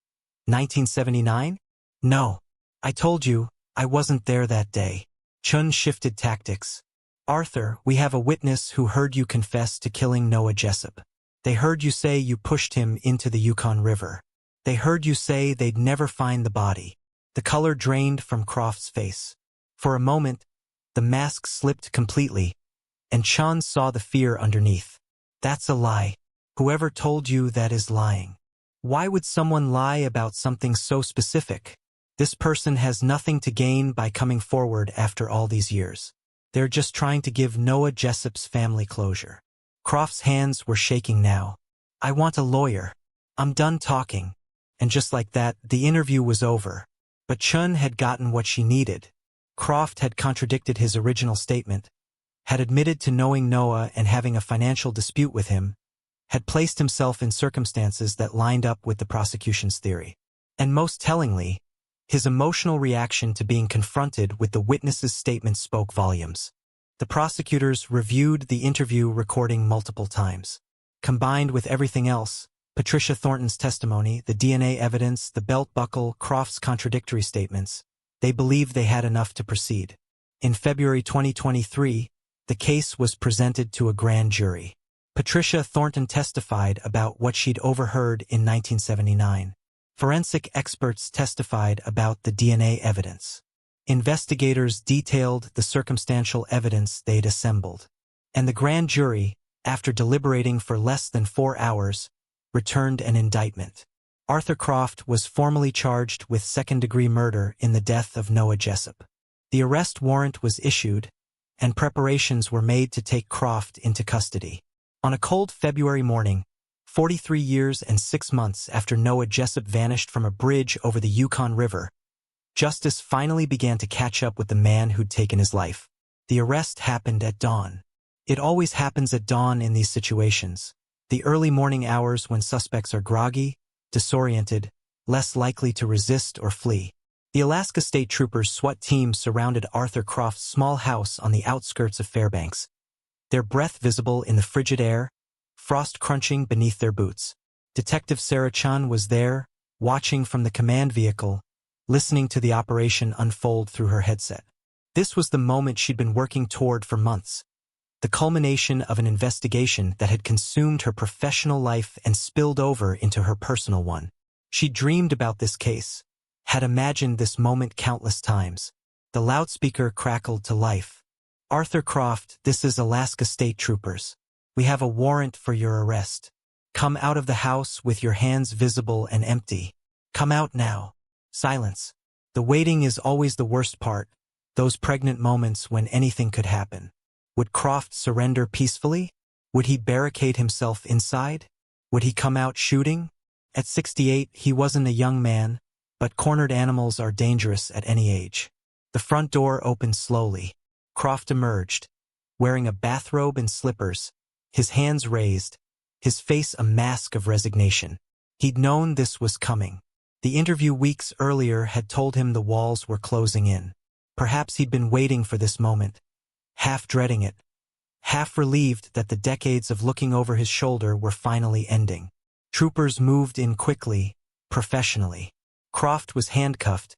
1979? No. I told you, I wasn't there that day. Chun shifted tactics. Arthur, we have a witness who heard you confess to killing Noah Jessup. They heard you say you pushed him into the Yukon River. They heard you say they'd never find the body. The color drained from Croft's face. For a moment, the mask slipped completely, and Chun saw the fear underneath. That's a lie. Whoever told you that is lying. Why would someone lie about something so specific? This person has nothing to gain by coming forward after all these years. They're just trying to give Noah Jessup's family closure. Croft's hands were shaking now. I want a lawyer. I'm done talking. And just like that, the interview was over. But Chun had gotten what she needed. Croft had contradicted his original statement, had admitted to knowing Noah and having a financial dispute with him, had placed himself in circumstances that lined up with the prosecution's theory. And most tellingly, his emotional reaction to being confronted with the witness's statement spoke volumes. The prosecutors reviewed the interview recording multiple times. Combined with everything else, Patricia Thornton's testimony, the DNA evidence, the belt buckle, Croft's contradictory statements, they believed they had enough to proceed. In February 2023, the case was presented to a grand jury. Patricia Thornton testified about what she'd overheard in 1979. Forensic experts testified about the DNA evidence. Investigators detailed the circumstantial evidence they'd assembled. And the grand jury, after deliberating for less than 4 hours, returned an indictment. Arthur Croft was formally charged with second-degree murder in the death of Noah Jessup. The arrest warrant was issued, and preparations were made to take Croft into custody. On a cold February morning, 43 years and 6 months after Noah Jessup vanished from a bridge over the Yukon River, justice finally began to catch up with the man who'd taken his life. The arrest happened at dawn. It always happens at dawn in these situations, the early morning hours when suspects are groggy, disoriented, less likely to resist or flee. The Alaska State Troopers' SWAT team surrounded Arthur Croft's small house on the outskirts of Fairbanks, their breath visible in the frigid air, frost crunching beneath their boots. Detective Sarah Chun was there, watching from the command vehicle, listening to the operation unfold through her headset. This was the moment she'd been working toward for months, the culmination of an investigation that had consumed her professional life and spilled over into her personal one. She dreamed about this case, had imagined this moment countless times. The loudspeaker crackled to life. Arthur Croft, this is Alaska State Troopers. We have a warrant for your arrest. Come out of the house with your hands visible and empty. Come out now. Silence. The waiting is always the worst part, those pregnant moments when anything could happen. Would Croft surrender peacefully? Would he barricade himself inside? Would he come out shooting? At 68, he wasn't a young man, but cornered animals are dangerous at any age. The front door opened slowly. Croft emerged, wearing a bathrobe and slippers, his hands raised, his face a mask of resignation. He'd known this was coming. The interview weeks earlier had told him the walls were closing in. Perhaps he'd been waiting for this moment, half dreading it, half relieved that the decades of looking over his shoulder were finally ending. Troopers moved in quickly, professionally. Croft was handcuffed,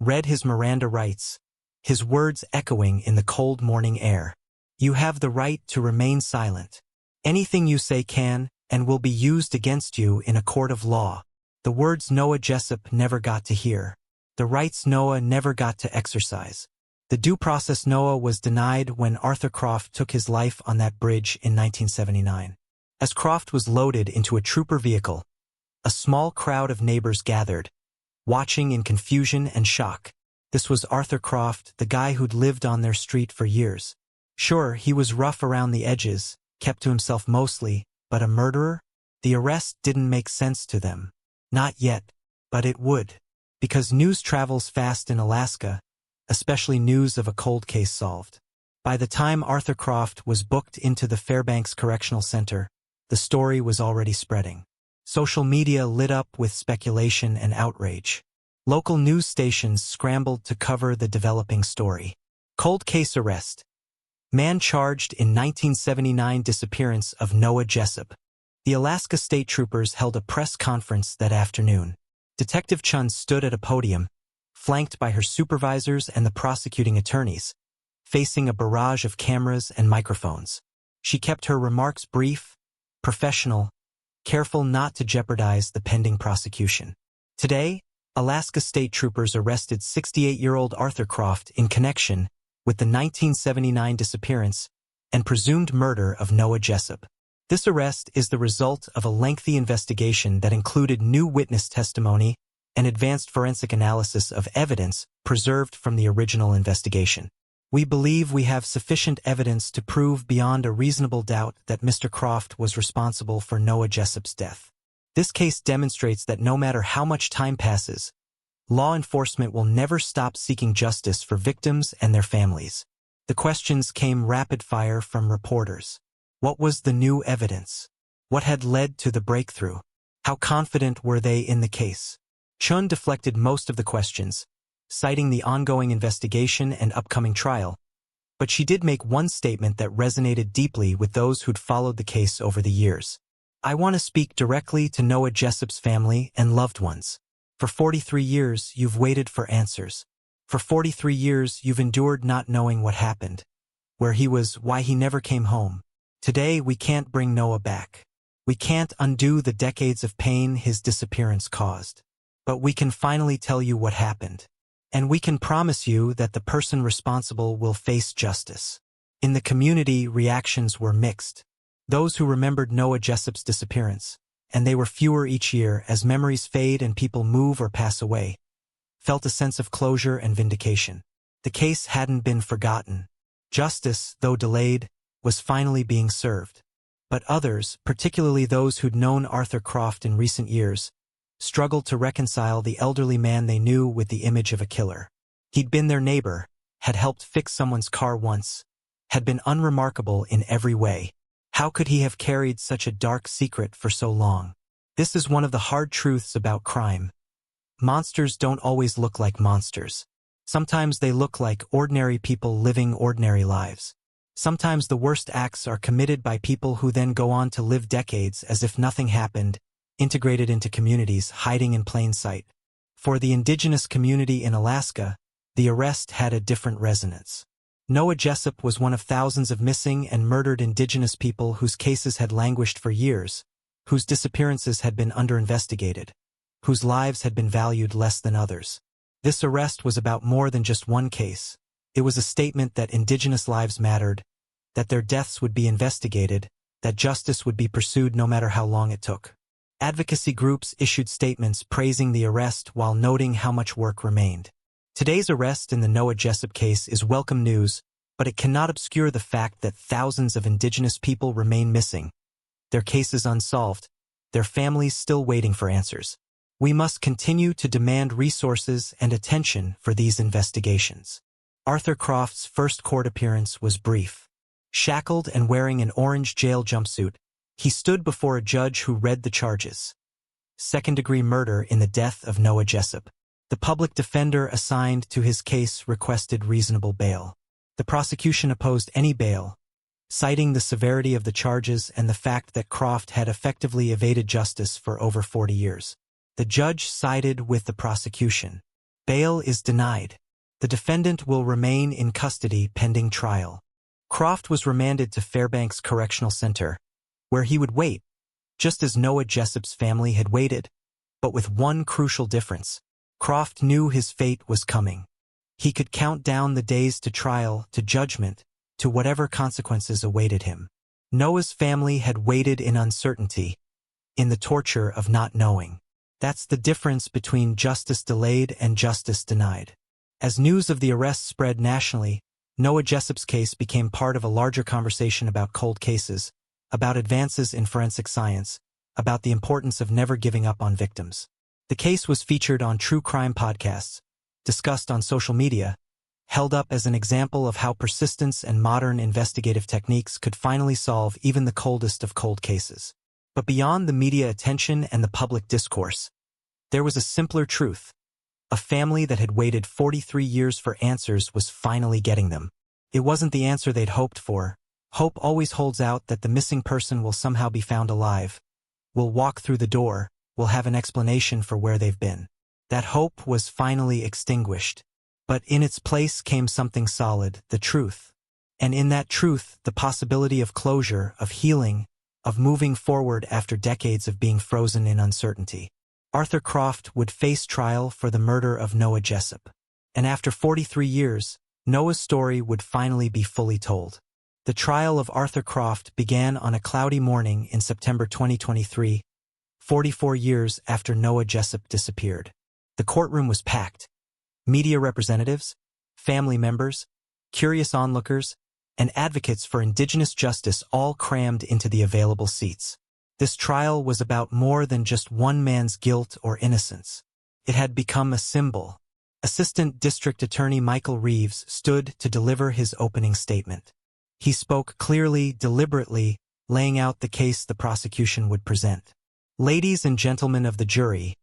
read his Miranda rights, his words echoing in the cold morning air. You have the right to remain silent. Anything you say can and will be used against you in a court of law. The words Noah Jessup never got to hear. The rights Noah never got to exercise. The due process Noah was denied when Arthur Croft took his life on that bridge in 1979. As Croft was loaded into a trooper vehicle, a small crowd of neighbors gathered, watching in confusion and shock. This was Arthur Croft, the guy who'd lived on their street for years. Sure, he was rough around the edges, kept to himself mostly, but a murderer? The arrest didn't make sense to them. Not yet, but it would. Because news travels fast in Alaska, especially news of a cold case solved. By the time Arthur Croft was booked into the Fairbanks Correctional Center, the story was already spreading. Social media lit up with speculation and outrage. Local news stations scrambled to cover the developing story. Cold case arrest. Man charged in 1979 disappearance of Noah Jessup. The Alaska State Troopers held a press conference that afternoon. Detective Chun stood at a podium, flanked by her supervisors and the prosecuting attorneys, facing a barrage of cameras and microphones. She kept her remarks brief, professional, careful not to jeopardize the pending prosecution. Today, Alaska State Troopers arrested 68-year-old Arthur Croft in connection with the 1979 disappearance and presumed murder of Noah Jessup. This arrest is the result of a lengthy investigation that included new witness testimony and advanced forensic analysis of evidence preserved from the original investigation. We believe we have sufficient evidence to prove beyond a reasonable doubt that Mr. Croft was responsible for Noah Jessup's death. This case demonstrates that no matter how much time passes, law enforcement will never stop seeking justice for victims and their families. The questions came rapid fire from reporters. What was the new evidence? What had led to the breakthrough? How confident were they in the case? Chun deflected most of the questions, citing the ongoing investigation and upcoming trial, but she did make one statement that resonated deeply with those who'd followed the case over the years. I want to speak directly to Noah Jessup's family and loved ones. For 43 years, you've waited for answers. For 43 years, you've endured not knowing what happened, where he was, why he never came home. Today, we can't bring Noah back. We can't undo the decades of pain his disappearance caused. But we can finally tell you what happened. And we can promise you that the person responsible will face justice. In the community, reactions were mixed. Those who remembered Noah Jessup's disappearance, and they were fewer each year as memories fade and people move or pass away, felt a sense of closure and vindication. The case hadn't been forgotten. Justice, though delayed, was finally being served. But others, particularly those who'd known Arthur Croft in recent years, struggled to reconcile the elderly man they knew with the image of a killer. He'd been their neighbor, had helped fix someone's car once, had been unremarkable in every way. How could he have carried such a dark secret for so long? This is one of the hard truths about crime. Monsters don't always look like monsters. Sometimes they look like ordinary people living ordinary lives. Sometimes the worst acts are committed by people who then go on to live decades as if nothing happened, integrated into communities hiding in plain sight. For the Indigenous community in Alaska, the arrest had a different resonance. Noah Jessup was one of thousands of missing and murdered Indigenous people whose cases had languished for years, whose disappearances had been underinvestigated, whose lives had been valued less than others. This arrest was about more than just one case. It was a statement that Indigenous lives mattered, that their deaths would be investigated, that justice would be pursued no matter how long it took. Advocacy groups issued statements praising the arrest while noting how much work remained. Today's arrest in the Noah Jessup case is welcome news, but it cannot obscure the fact that thousands of Indigenous people remain missing, their cases unsolved, their families still waiting for answers. We must continue to demand resources and attention for these investigations. Arthur Croft's first court appearance was brief. Shackled and wearing an orange jail jumpsuit, he stood before a judge who read the charges. Second-degree murder in the death of Noah Jessup. The public defender assigned to his case requested reasonable bail. The prosecution opposed any bail, citing the severity of the charges and the fact that Croft had effectively evaded justice for over 40 years. The judge sided with the prosecution. Bail is denied. The defendant will remain in custody pending trial. Croft was remanded to Fairbanks Correctional Center, where he would wait, just as Noah Jessup's family had waited, but with one crucial difference. Croft knew his fate was coming. He could count down the days to trial, to judgment, to whatever consequences awaited him. Noah's family had waited in uncertainty, in the torture of not knowing. That's the difference between justice delayed and justice denied. As news of the arrest spread nationally, Noah Jessup's case became part of a larger conversation about cold cases, about advances in forensic science, about the importance of never giving up on victims. The case was featured on true crime podcasts, discussed on social media, held up as an example of how persistence and modern investigative techniques could finally solve even the coldest of cold cases. But beyond the media attention and the public discourse, there was a simpler truth. A family that had waited 43 years for answers was finally getting them. It wasn't the answer they'd hoped for. Hope always holds out that the missing person will somehow be found alive. Will walk through the door, will have an explanation for where they've been. That hope was finally extinguished. But in its place came something solid, the truth. And in that truth, the possibility of closure, of healing, of moving forward after decades of being frozen in uncertainty. Arthur Croft would face trial for the murder of Noah Jessup. And after 43 years, Noah's story would finally be fully told. The trial of Arthur Croft began on a cloudy morning in September 2023, 44 years after Noah Jessup disappeared. The courtroom was packed. Media representatives, family members, curious onlookers, and advocates for Indigenous justice all crammed into the available seats. This trial was about more than just one man's guilt or innocence. It had become a symbol. Assistant District Attorney Michael Reeves stood to deliver his opening statement. He spoke clearly, deliberately, laying out the case the prosecution would present. Ladies and gentlemen of the jury,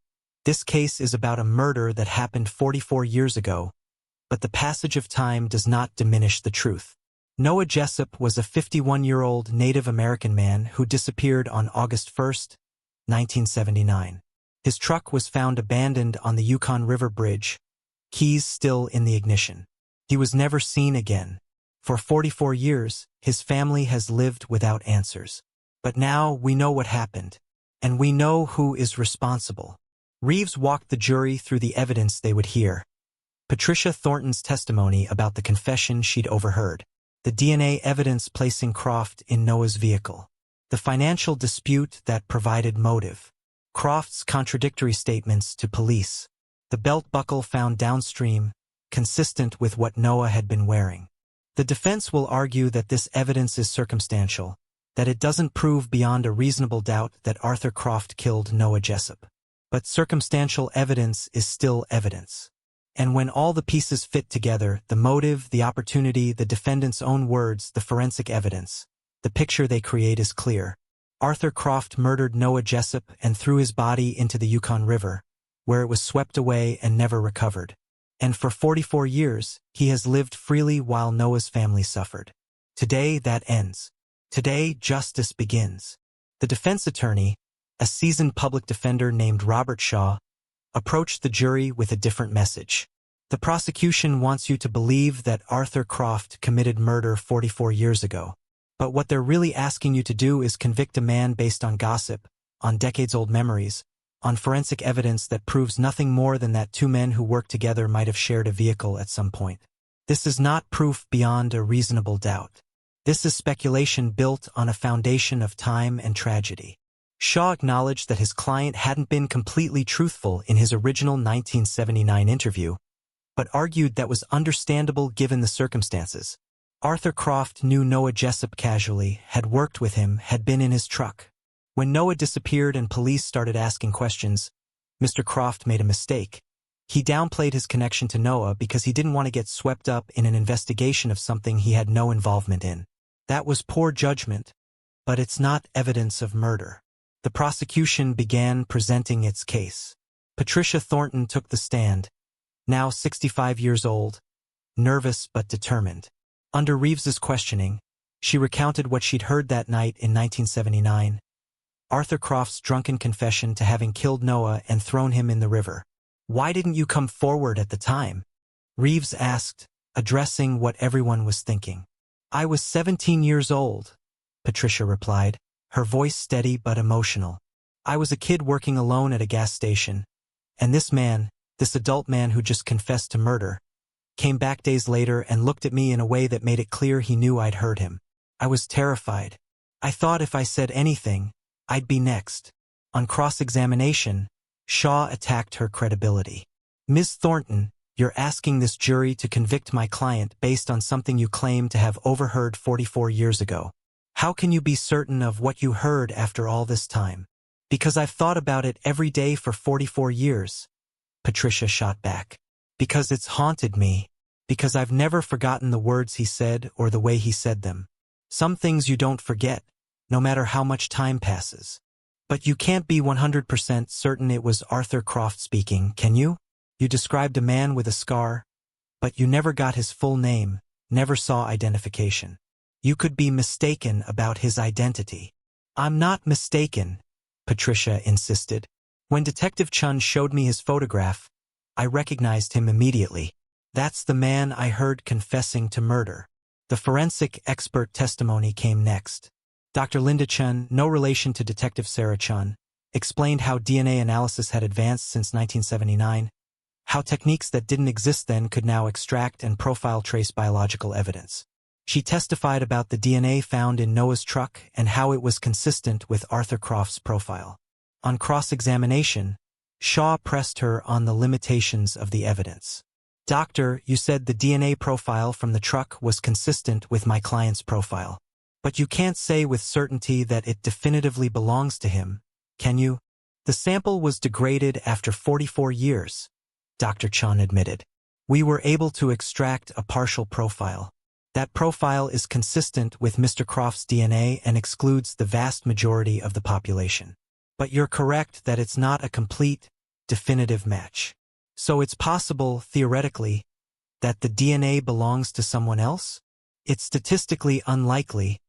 this case is about a murder that happened 44 years ago, but the passage of time does not diminish the truth. Noah Jessup was a 51-year-old Native American man who disappeared on August 1, 1979. His truck was found abandoned on the Yukon River Bridge, keys still in the ignition. He was never seen again. For 44 years, his family has lived without answers. But now we know what happened, and we know who is responsible. Reeves walked the jury through the evidence they would hear. Patricia Thornton's testimony about the confession she'd overheard. The DNA evidence placing Croft in Noah's vehicle. The financial dispute that provided motive. Croft's contradictory statements to police. The belt buckle found downstream, consistent with what Noah had been wearing. The defense will argue that this evidence is circumstantial, that it doesn't prove beyond a reasonable doubt that Arthur Croft killed Noah Jessup. But circumstantial evidence is still evidence. And when all the pieces fit together, the motive, the opportunity, the defendant's own words, the forensic evidence, the picture they create is clear. Arthur Croft murdered Noah Jessup and threw his body into the Yukon River, where it was swept away and never recovered. And for 44 years, he has lived freely while Noah's family suffered. Today, that ends. Today, justice begins. The defense attorney, a seasoned public defender named Robert Shaw, approached the jury with a different message. The prosecution wants you to believe that Arthur Croft committed murder 44 years ago. But what they're really asking you to do is convict a man based on gossip, on decades-old memories, on forensic evidence that proves nothing more than that two men who worked together might have shared a vehicle at some point. This is not proof beyond a reasonable doubt. This is speculation built on a foundation of time and tragedy. Shaw acknowledged that his client hadn't been completely truthful in his original 1979 interview, but argued that was understandable given the circumstances. Arthur Croft knew Noah Jessup casually, had worked with him, had been in his truck. When Noah disappeared and police started asking questions, Mr. Croft made a mistake. He downplayed his connection to Noah because he didn't want to get swept up in an investigation of something he had no involvement in. That was poor judgment, but it's not evidence of murder. The prosecution began presenting its case. Patricia Thornton took the stand, now 65 years old, nervous but determined. Under Reeves's questioning, she recounted what she'd heard that night in 1979, Arthur Croft's drunken confession to having killed Noah and thrown him in the river. "Why didn't you come forward at the time?" Reeves asked, addressing what everyone was thinking. "I was 17 years old," Patricia replied, her voice steady but emotional. "I was a kid working alone at a gas station, and this man, this adult man who just confessed to murder, came back days later and looked at me in a way that made it clear he knew I'd heard him. I was terrified. I thought if I said anything, I'd be next." On cross-examination, Shaw attacked her credibility. "Ms. Thornton, you're asking this jury to convict my client based on something you claim to have overheard 44 years ago. How can you be certain of what you heard after all this time?" "Because I've thought about it every day for 44 years, Patricia shot back. "Because it's haunted me. Because I've never forgotten the words he said or the way he said them. Some things you don't forget, no matter how much time passes. But you can't be 100% certain it was Arthur Croft speaking, can you?" You described a man with a scar, but you never got his full name, never saw identification. You could be mistaken about his identity. I'm not mistaken, Patricia insisted. When Detective Chun showed me his photograph, I recognized him immediately. That's the man I heard confessing to murder. The forensic expert testimony came next. Dr. Linda Chun, no relation to Detective Sarah Chun, explained how DNA analysis had advanced since 1979, how techniques that didn't exist then could now extract and profile trace biological evidence. She testified about the DNA found in Noah's truck and how it was consistent with Arthur Croft's profile. On cross-examination, Shaw pressed her on the limitations of the evidence. Doctor, you said the DNA profile from the truck was consistent with my client's profile. But you can't say with certainty that it definitively belongs to him, can you? The sample was degraded after 44 years, Dr. Chun admitted. We were able to extract a partial profile. That profile is consistent with Mr. Croft's DNA and excludes the vast majority of the population. But you're correct that it's not a complete, definitive match. So it's possible, theoretically, that the DNA belongs to someone else? It's statistically unlikely,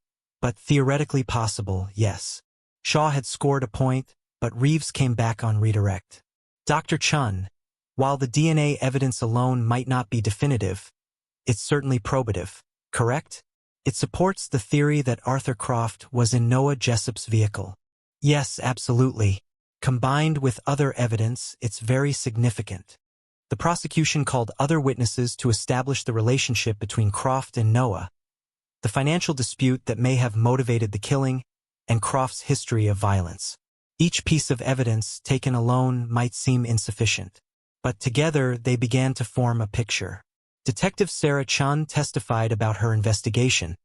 but theoretically possible, yes. Shaw had scored a point, but Reeves came back on redirect. Dr. Chun, while the DNA evidence alone might not be definitive, it's certainly probative, correct? It supports the theory that Arthur Croft was in Noah Jessup's vehicle. Yes, absolutely. Combined with other evidence, it's very significant. The prosecution called other witnesses to establish the relationship between Croft and Noah, the financial dispute that may have motivated the killing, and Croft's history of violence. Each piece of evidence, taken alone, might seem insufficient. But together, they began to form a picture. Detective Sarah Chun testified about her investigation,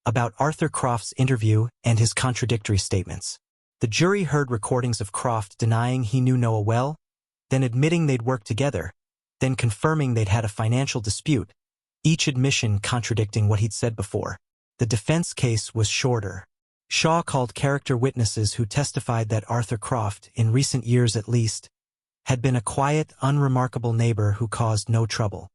about Arthur Croft's interview and his contradictory statements. The jury heard recordings of Croft denying he knew Noah well, then admitting they'd worked together, then confirming they'd had a financial dispute, each admission contradicting what he'd said before. The defense case was shorter. Shaw called character witnesses who testified that Arthur Croft, in recent years at least, had been a quiet, unremarkable neighbor who caused no trouble.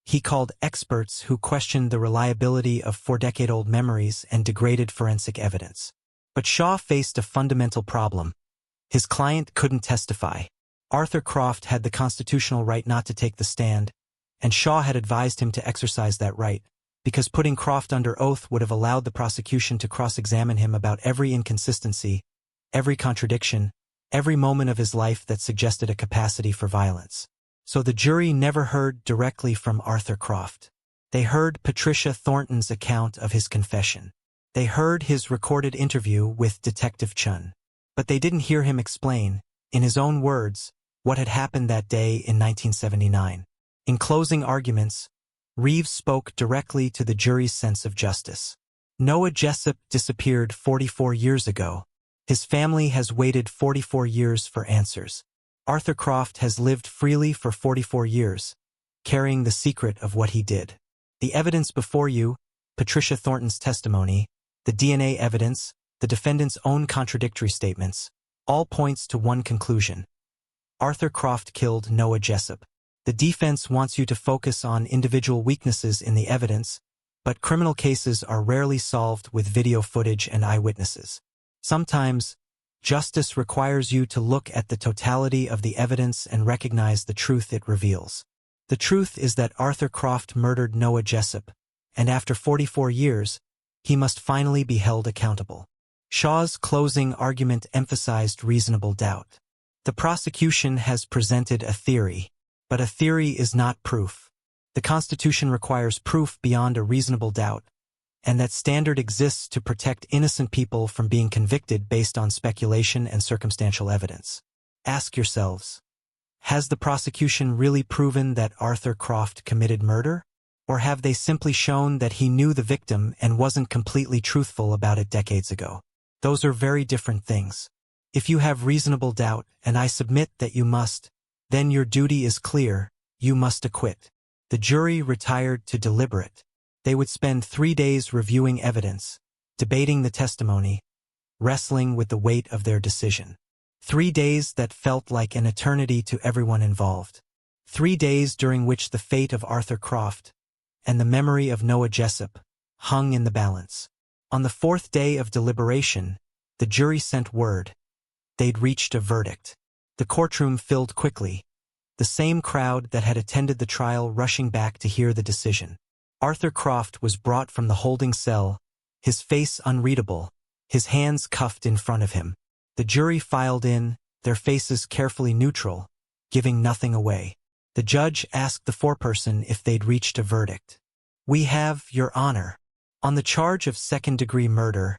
He called experts who questioned the reliability of 4-decade-old memories and degraded forensic evidence. But Shaw faced a fundamental problem. His client couldn't testify. Arthur Croft had the constitutional right not to take the stand, and Shaw had advised him to exercise that right, because putting Croft under oath would have allowed the prosecution to cross-examine him about every inconsistency, every contradiction, every moment of his life that suggested a capacity for violence. So the jury never heard directly from Arthur Croft. They heard Patricia Thornton's account of his confession. They heard his recorded interview with Detective Chun. But they didn't hear him explain, in his own words, what had happened that day in 1979. In closing arguments, Reeves spoke directly to the jury's sense of justice. Noah Jessup disappeared 44 years ago. His family has waited 44 years for answers. Arthur Croft has lived freely for 44 years, carrying the secret of what he did. The evidence before you, Patricia Thornton's testimony, the DNA evidence, the defendant's own contradictory statements, all points to one conclusion. Arthur Croft killed Noah Jessup. The defense wants you to focus on individual weaknesses in the evidence, but criminal cases are rarely solved with video footage and eyewitnesses. Sometimes, justice requires you to look at the totality of the evidence and recognize the truth it reveals. The truth is that Arthur Croft murdered Noah Jessup, and after 44 years, he must finally be held accountable. Shaw's closing argument emphasized reasonable doubt. The prosecution has presented a theory, but a theory is not proof. The Constitution requires proof beyond a reasonable doubt, and that standard exists to protect innocent people from being convicted based on speculation and circumstantial evidence. Ask yourselves, has the prosecution really proven that Arthur Croft committed murder? Or have they simply shown that he knew the victim and wasn't completely truthful about it decades ago? Those are very different things. If you have reasonable doubt, and I submit that you must, then your duty is clear, you must acquit. The jury retired to deliberate. They would spend 3 days reviewing evidence, debating the testimony, wrestling with the weight of their decision. 3 days that felt like an eternity to everyone involved. 3 days during which the fate of Arthur Croft and the memory of Noah Jessup hung in the balance. On the 4th day of deliberation, the jury sent word. They'd reached a verdict. The courtroom filled quickly, the same crowd that had attended the trial rushing back to hear the decision. Arthur Croft was brought from the holding cell, his face unreadable, his hands cuffed in front of him. The jury filed in, their faces carefully neutral, giving nothing away. The judge asked the foreperson if they'd reached a verdict. "We have, Your Honor. On the charge of second-degree murder,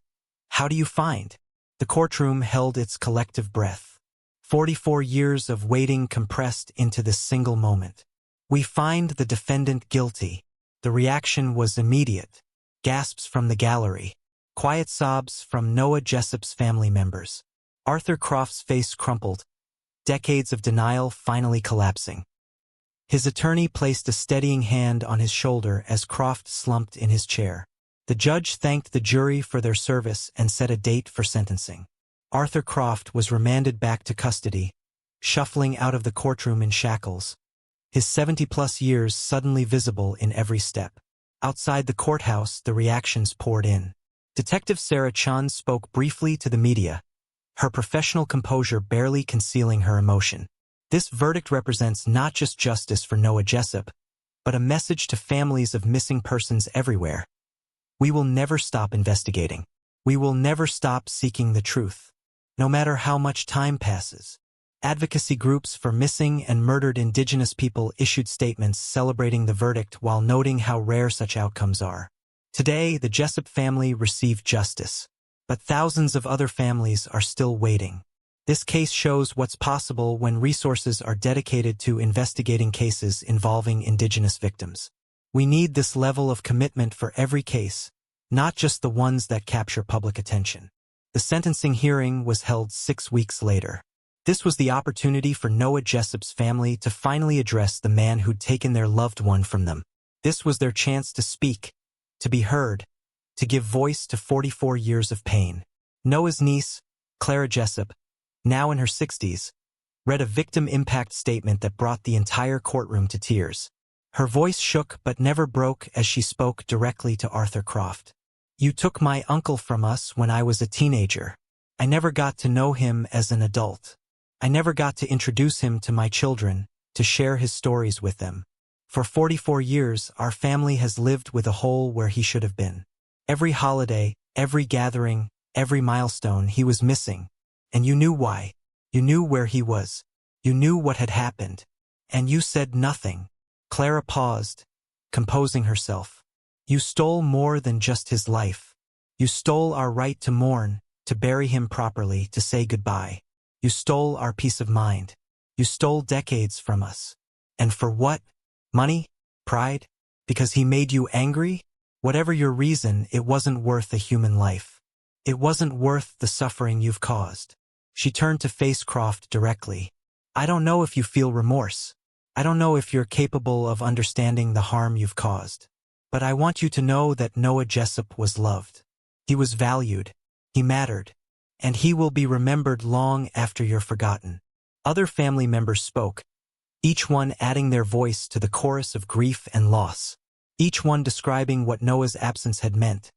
how do you find?" The courtroom held its collective breath. 44 years of waiting compressed into this single moment. "We find the defendant guilty." The reaction was immediate. Gasps from the gallery. Quiet sobs from Noah Jessup's family members. Arthur Croft's face crumpled, decades of denial finally collapsing. His attorney placed a steadying hand on his shoulder as Croft slumped in his chair. The judge thanked the jury for their service and set a date for sentencing. Arthur Croft was remanded back to custody, shuffling out of the courtroom in shackles, his 70-plus years suddenly visible in every step. Outside the courthouse, the reactions poured in. Detective Sarah Chun spoke briefly to the media, her professional composure barely concealing her emotion. This verdict represents not just justice for Noah Jessup, but a message to families of missing persons everywhere. We will never stop investigating. We will never stop seeking the truth, no matter how much time passes. Advocacy groups for missing and murdered Indigenous people issued statements celebrating the verdict while noting how rare such outcomes are. Today, the Jessup family received justice, but thousands of other families are still waiting. This case shows what's possible when resources are dedicated to investigating cases involving Indigenous victims. We need this level of commitment for every case, not just the ones that capture public attention. The sentencing hearing was held 6 weeks later. This was the opportunity for Noah Jessup's family to finally address the man who'd taken their loved one from them. This was their chance to speak, to be heard, to give voice to 44 years of pain. Noah's niece, Clara Jessup, now in her 60s, read a victim impact statement that brought the entire courtroom to tears. Her voice shook but never broke as she spoke directly to Arthur Croft. "You took my uncle from us when I was a teenager. I never got to know him as an adult. I never got to introduce him to my children, to share his stories with them. For 44 years, our family has lived with a hole where he should have been. Every holiday, every gathering, every milestone, he was missing. And you knew why. You knew where he was. You knew what had happened. And you said nothing." Clara paused, composing herself. "You stole more than just his life. You stole our right to mourn, to bury him properly, to say goodbye. You stole our peace of mind. You stole decades from us. And for what? Money? Pride? Because he made you angry? Whatever your reason, it wasn't worth a human life. It wasn't worth the suffering you've caused." She turned to face Croft directly. "I don't know if you feel remorse. I don't know if you're capable of understanding the harm you've caused. But I want you to know that Noah Jessup was loved. He was valued. He mattered. And he will be remembered long after you're forgotten." Other family members spoke, each one adding their voice to the chorus of grief and loss. Each one describing what Noah's absence had meant,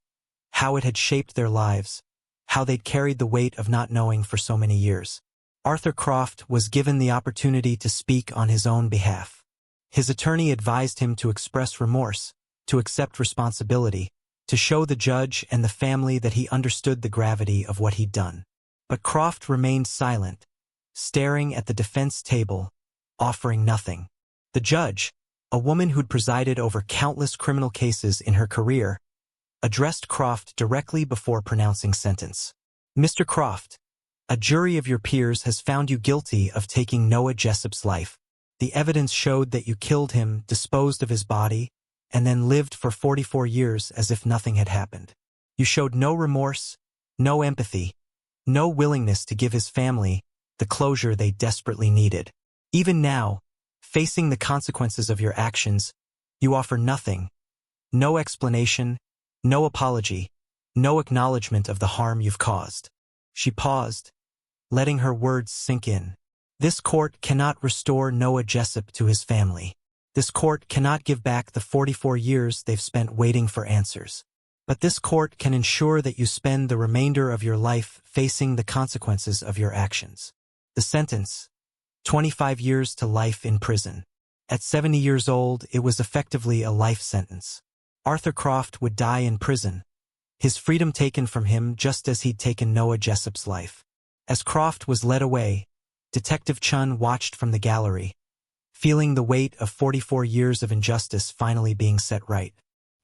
how it had shaped their lives, how they'd carried the weight of not knowing for so many years. Arthur Croft was given the opportunity to speak on his own behalf. His attorney advised him to express remorse, to accept responsibility, to show the judge and the family that he understood the gravity of what he'd done. But Croft remained silent, staring at the defense table, offering nothing. The judge, a woman who'd presided over countless criminal cases in her career, addressed Croft directly before pronouncing sentence. "Mr. Croft, a jury of your peers has found you guilty of taking Noah Jessup's life. The evidence showed that you killed him, disposed of his body, and then lived for 44 years as if nothing had happened. You showed no remorse, no empathy, no willingness to give his family the closure they desperately needed. Even now, facing the consequences of your actions, you offer nothing, no explanation, no apology, no acknowledgement of the harm you've caused." She paused, letting her words sink in. This court cannot restore Noah Jessup to his family. This court cannot give back the 44 years they've spent waiting for answers. But this court can ensure that you spend the remainder of your life facing the consequences of your actions. The sentence: 25 years to life in prison. At 70 years old, it was effectively a life sentence. Arthur Croft would die in prison, his freedom taken from him just as he'd taken Noah Jessup's life. As Croft was led away, Detective Chun watched from the gallery, feeling the weight of 44 years of injustice finally being set right.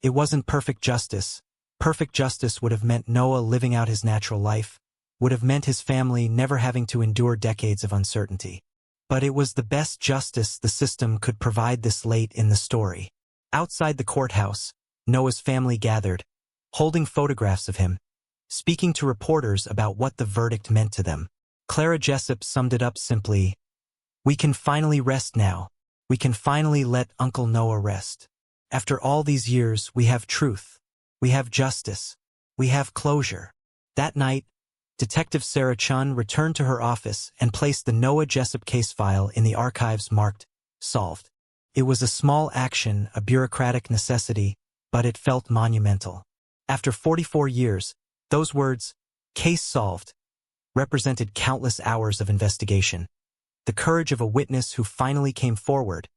It wasn't perfect justice. Perfect justice would have meant Noah living out his natural life, would have meant his family never having to endure decades of uncertainty. But it was the best justice the system could provide this late in the story. Outside the courthouse, Noah's family gathered, holding photographs of him, speaking to reporters about what the verdict meant to them. Clara Jessup summed it up simply: "We can finally rest now. We can finally let Uncle Noah rest. After all these years, we have truth. We have justice. We have closure." That night, Detective Sarah Chun returned to her office and placed the Noah Jessup case file in the archives marked "Solved." It was a small action, a bureaucratic necessity, but it felt monumental. After 44 years, those words, "case solved," represented countless hours of investigation. The courage of a witness who finally came forward,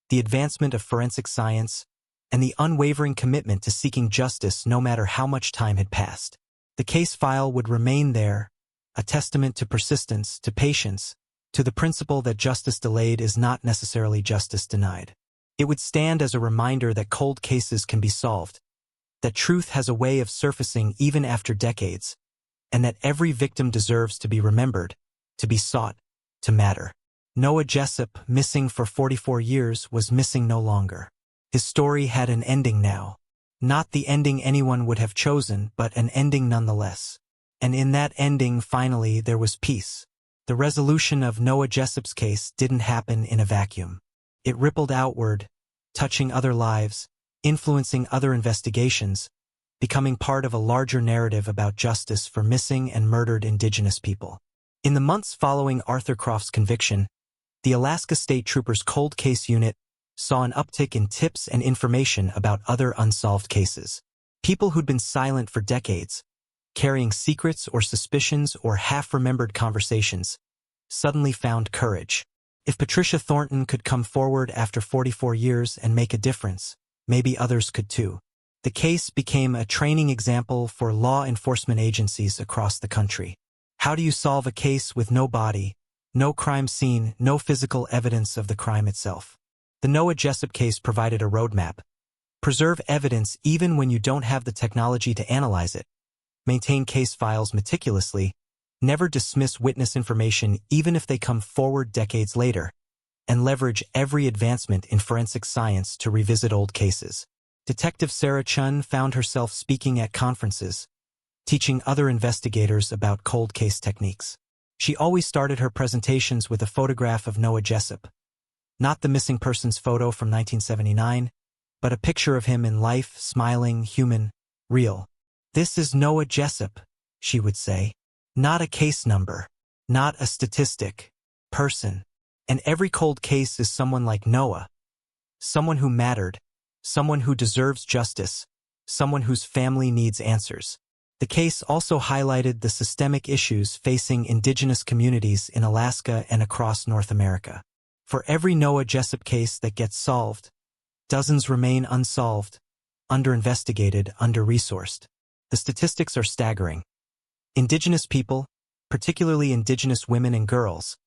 the advancement of forensic science, and the unwavering commitment to seeking justice no matter how much time had passed. The case file would remain there, a testament to persistence, to patience, to the principle that justice delayed is not necessarily justice denied. It would stand as a reminder that cold cases can be solved, that truth has a way of surfacing even after decades, and that every victim deserves to be remembered, to be sought, to matter. Noah Jessup, missing for 44 years, was missing no longer. His story had an ending now. Not the ending anyone would have chosen, but an ending nonetheless. And in that ending, finally, there was peace. The resolution of Noah Jessup's case didn't happen in a vacuum. It rippled outward, touching other lives, influencing other investigations, becoming part of a larger narrative about justice for missing and murdered Indigenous people. In the months following Arthur Croft's conviction, the Alaska State Troopers Cold Case Unit saw an uptick in tips and information about other unsolved cases. People who'd been silent for decades, carrying secrets or suspicions or half-remembered conversations, suddenly found courage. If Patricia Thornton could come forward after 44 years and make a difference, maybe others could too. The case became a training example for law enforcement agencies across the country. How do you solve a case with no body, no crime scene, no physical evidence of the crime itself? The Noah Jessup case provided a roadmap. Preserve evidence even when you don't have the technology to analyze it. Maintain case files meticulously. Never dismiss witness information even if they come forward decades later. And leverage every advancement in forensic science to revisit old cases. Detective Sarah Chun found herself speaking at conferences, teaching other investigators about cold case techniques. She always started her presentations with a photograph of Noah Jessup. Not the missing person's photo from 1979, but a picture of him in life, smiling, human, real. "This is Noah Jessup," she would say. "Not a case number, not a statistic, person. And every cold case is someone like Noah. Someone who mattered, someone who deserves justice, someone whose family needs answers." The case also highlighted the systemic issues facing Indigenous communities in Alaska and across North America. For every Noah Jessup case that gets solved, dozens remain unsolved, under-investigated, under-resourced. The statistics are staggering. Indigenous people, particularly Indigenous women and girls,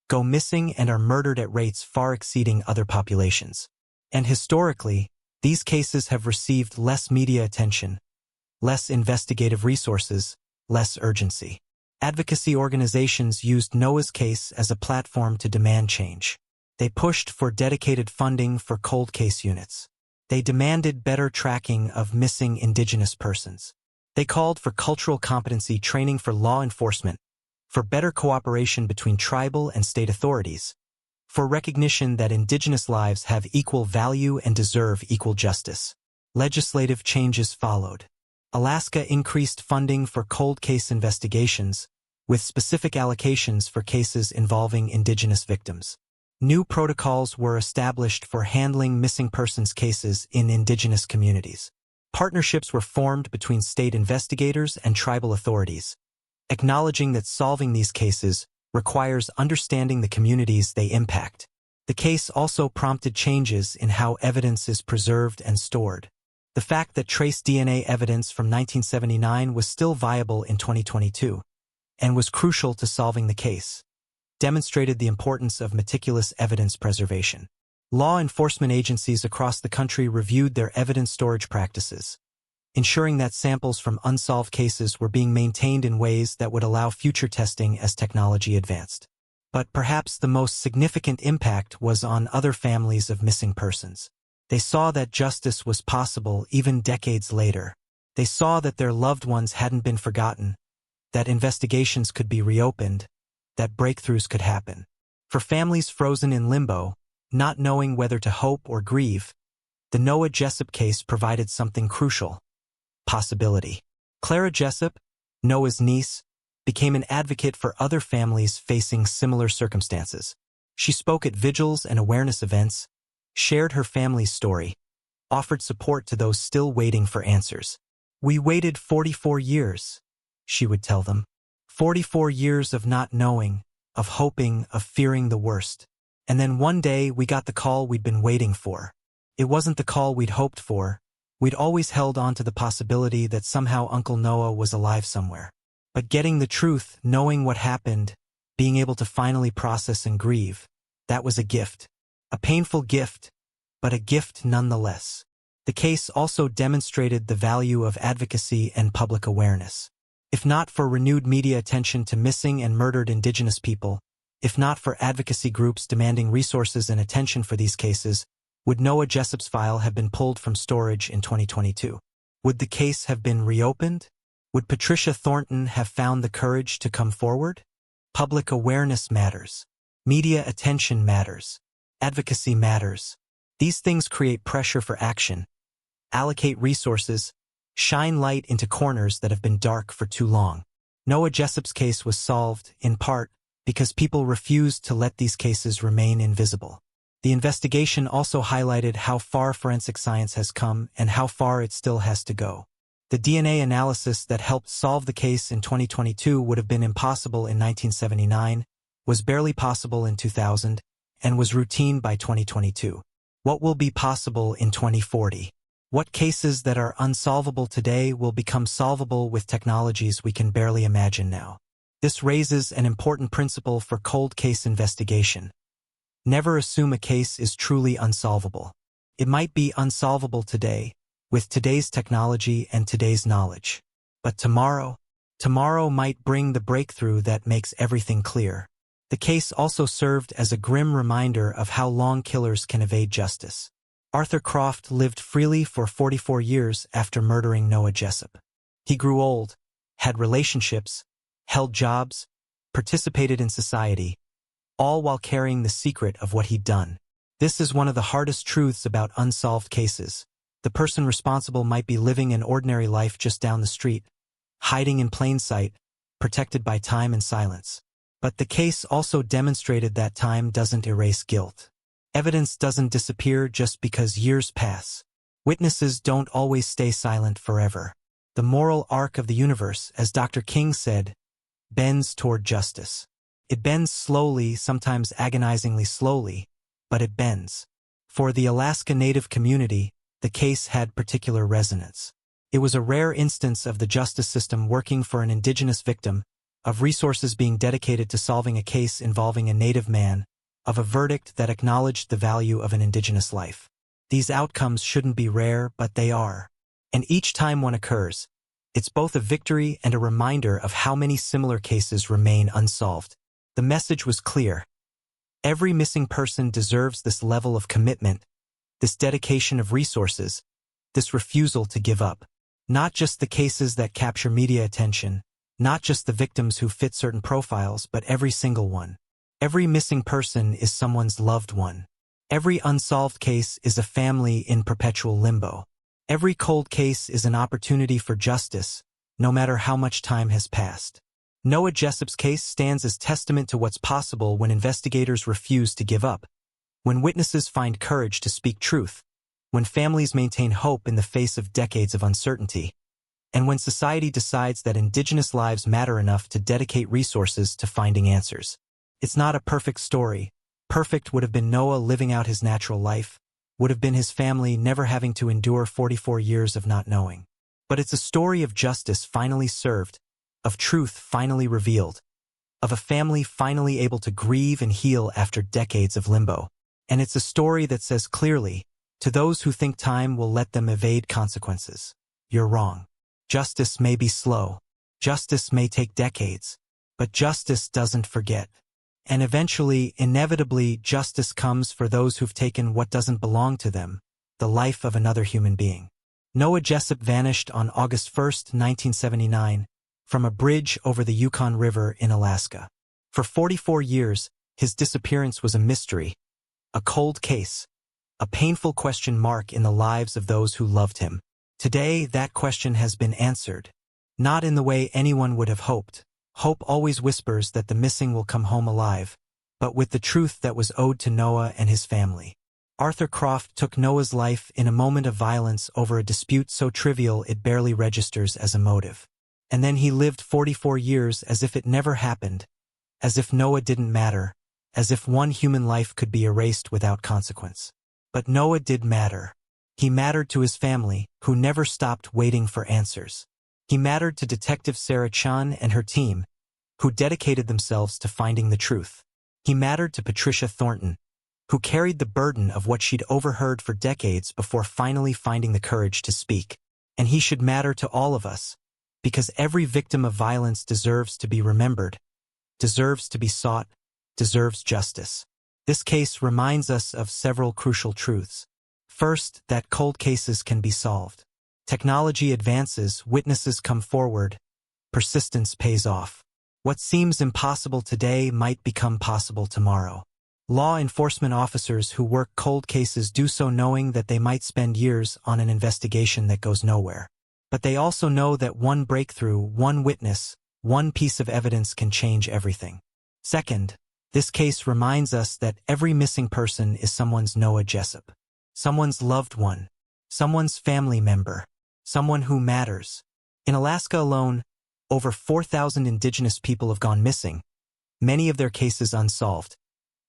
go missing and are murdered at rates far exceeding other populations. And historically, these cases have received less media attention, less investigative resources, less urgency. Advocacy organizations used Noah's case as a platform to demand change. They pushed for dedicated funding for cold case units. They demanded better tracking of missing Indigenous persons. They called for cultural competency training for law enforcement, for better cooperation between tribal and state authorities, for recognition that Indigenous lives have equal value and deserve equal justice. Legislative changes followed. Alaska increased funding for cold case investigations, with specific allocations for cases involving Indigenous victims. New protocols were established for handling missing persons cases in Indigenous communities. Partnerships were formed between state investigators and tribal authorities, acknowledging that solving these cases requires understanding the communities they impact. The case also prompted changes in how evidence is preserved and stored. The fact that trace DNA evidence from 1979 was still viable in 2022 and was crucial to solving the case demonstrated the importance of meticulous evidence preservation. Law enforcement agencies across the country reviewed their evidence storage practices, ensuring that samples from unsolved cases were being maintained in ways that would allow future testing as technology advanced. But perhaps the most significant impact was on other families of missing persons. They saw that justice was possible even decades later. They saw that their loved ones hadn't been forgotten, that investigations could be reopened, that breakthroughs could happen. For families frozen in limbo, not knowing whether to hope or grieve, the Noah Jessup case provided something crucial: possibility. Clara Jessup, Noah's niece, became an advocate for other families facing similar circumstances. She spoke at vigils and awareness events, shared her family's story, offered support to those still waiting for answers. "We waited 44 years, she would tell them. 44 years of not knowing, of hoping, of fearing the worst. And then one day we got the call we'd been waiting for. It wasn't the call we'd hoped for. We'd always held on to the possibility that somehow Uncle Noah was alive somewhere. But getting the truth, knowing what happened, being able to finally process and grieve, that was a gift. A painful gift, but a gift nonetheless." The case also demonstrated the value of advocacy and public awareness. If not for renewed media attention to missing and murdered Indigenous people, if not for advocacy groups demanding resources and attention for these cases, would Noah Jessup's file have been pulled from storage in 2022? Would the case have been reopened? Would Patricia Thornton have found the courage to come forward? Public awareness matters. Media attention matters. Advocacy matters. These things create pressure for action, allocate resources, shine light into corners that have been dark for too long. Noah Jessup's case was solved, in part, because people refused to let these cases remain invisible. The investigation also highlighted how far forensic science has come and how far it still has to go. The DNA analysis that helped solve the case in 2022 would have been impossible in 1979, was barely possible in 2000, and was routine by 2022. What will be possible in 2040? What cases that are unsolvable today will become solvable with technologies we can barely imagine now? This raises an important principle for cold case investigation. Never assume a case is truly unsolvable. It might be unsolvable today, with today's technology and today's knowledge. But tomorrow might bring the breakthrough that makes everything clear. The case also served as a grim reminder of how long killers can evade justice. Arthur Croft lived freely for 44 years after murdering Noah Jessup. He grew old, had relationships, held jobs, participated in society, all while carrying the secret of what he'd done. This is one of the hardest truths about unsolved cases. The person responsible might be living an ordinary life just down the street, hiding in plain sight, protected by time and silence. But the case also demonstrated that time doesn't erase guilt. Evidence doesn't disappear just because years pass. Witnesses don't always stay silent forever. The moral arc of the universe, as Dr. King said, bends toward justice. It bends slowly, sometimes agonizingly slowly, but it bends. For the Alaska Native community, the case had particular resonance. It was a rare instance of the justice system working for an Indigenous victim, of resources being dedicated to solving a case involving a Native man, of a verdict that acknowledged the value of an Indigenous life. These outcomes shouldn't be rare, but they are. And each time one occurs, it's both a victory and a reminder of how many similar cases remain unsolved. The message was clear. Every missing person deserves this level of commitment, this dedication of resources, this refusal to give up. Not just the cases that capture media attention, not just the victims who fit certain profiles, but every single one. Every missing person is someone's loved one. Every unsolved case is a family in perpetual limbo. Every cold case is an opportunity for justice, no matter how much time has passed. Noah Jessup's case stands as testament to what's possible when investigators refuse to give up, when witnesses find courage to speak truth, when families maintain hope in the face of decades of uncertainty, and when society decides that Indigenous lives matter enough to dedicate resources to finding answers. It's not a perfect story. Perfect would have been Noah living out his natural life, would have been his family never having to endure 44 years of not knowing. But it's a story of justice finally served, of truth finally revealed, of a family finally able to grieve and heal after decades of limbo. And it's a story that says clearly, to those who think time will let them evade consequences, you're wrong. Justice may be slow. Justice may take decades. But justice doesn't forget. And eventually, inevitably, justice comes for those who've taken what doesn't belong to them, the life of another human being. Noah Jessup vanished on August 1, 1979, from a bridge over the Yukon River in Alaska. For 44 years, his disappearance was a mystery, a cold case, a painful question mark in the lives of those who loved him. Today, that question has been answered. Not in the way anyone would have hoped. Hope always whispers that the missing will come home alive, but with the truth that was owed to Noah and his family. Arthur Croft took Noah's life in a moment of violence over a dispute so trivial it barely registers as a motive. And then he lived 44 years as if it never happened, as if Noah didn't matter, as if one human life could be erased without consequence. But Noah did matter. He mattered to his family, who never stopped waiting for answers. He mattered to Detective Sarah Chun and her team, who dedicated themselves to finding the truth. He mattered to Patricia Thornton, who carried the burden of what she'd overheard for decades before finally finding the courage to speak. And he should matter to all of us, because every victim of violence deserves to be remembered, deserves to be sought, deserves justice. This case reminds us of several crucial truths. First, that cold cases can be solved. Technology advances, witnesses come forward, persistence pays off. What seems impossible today might become possible tomorrow. Law enforcement officers who work cold cases do so knowing that they might spend years on an investigation that goes nowhere. But they also know that one breakthrough, one witness, one piece of evidence can change everything. Second, this case reminds us that every missing person is someone's Noah Jessup. Someone's loved one, someone's family member, someone who matters. In Alaska alone, over 4,000 Indigenous people have gone missing, many of their cases unsolved,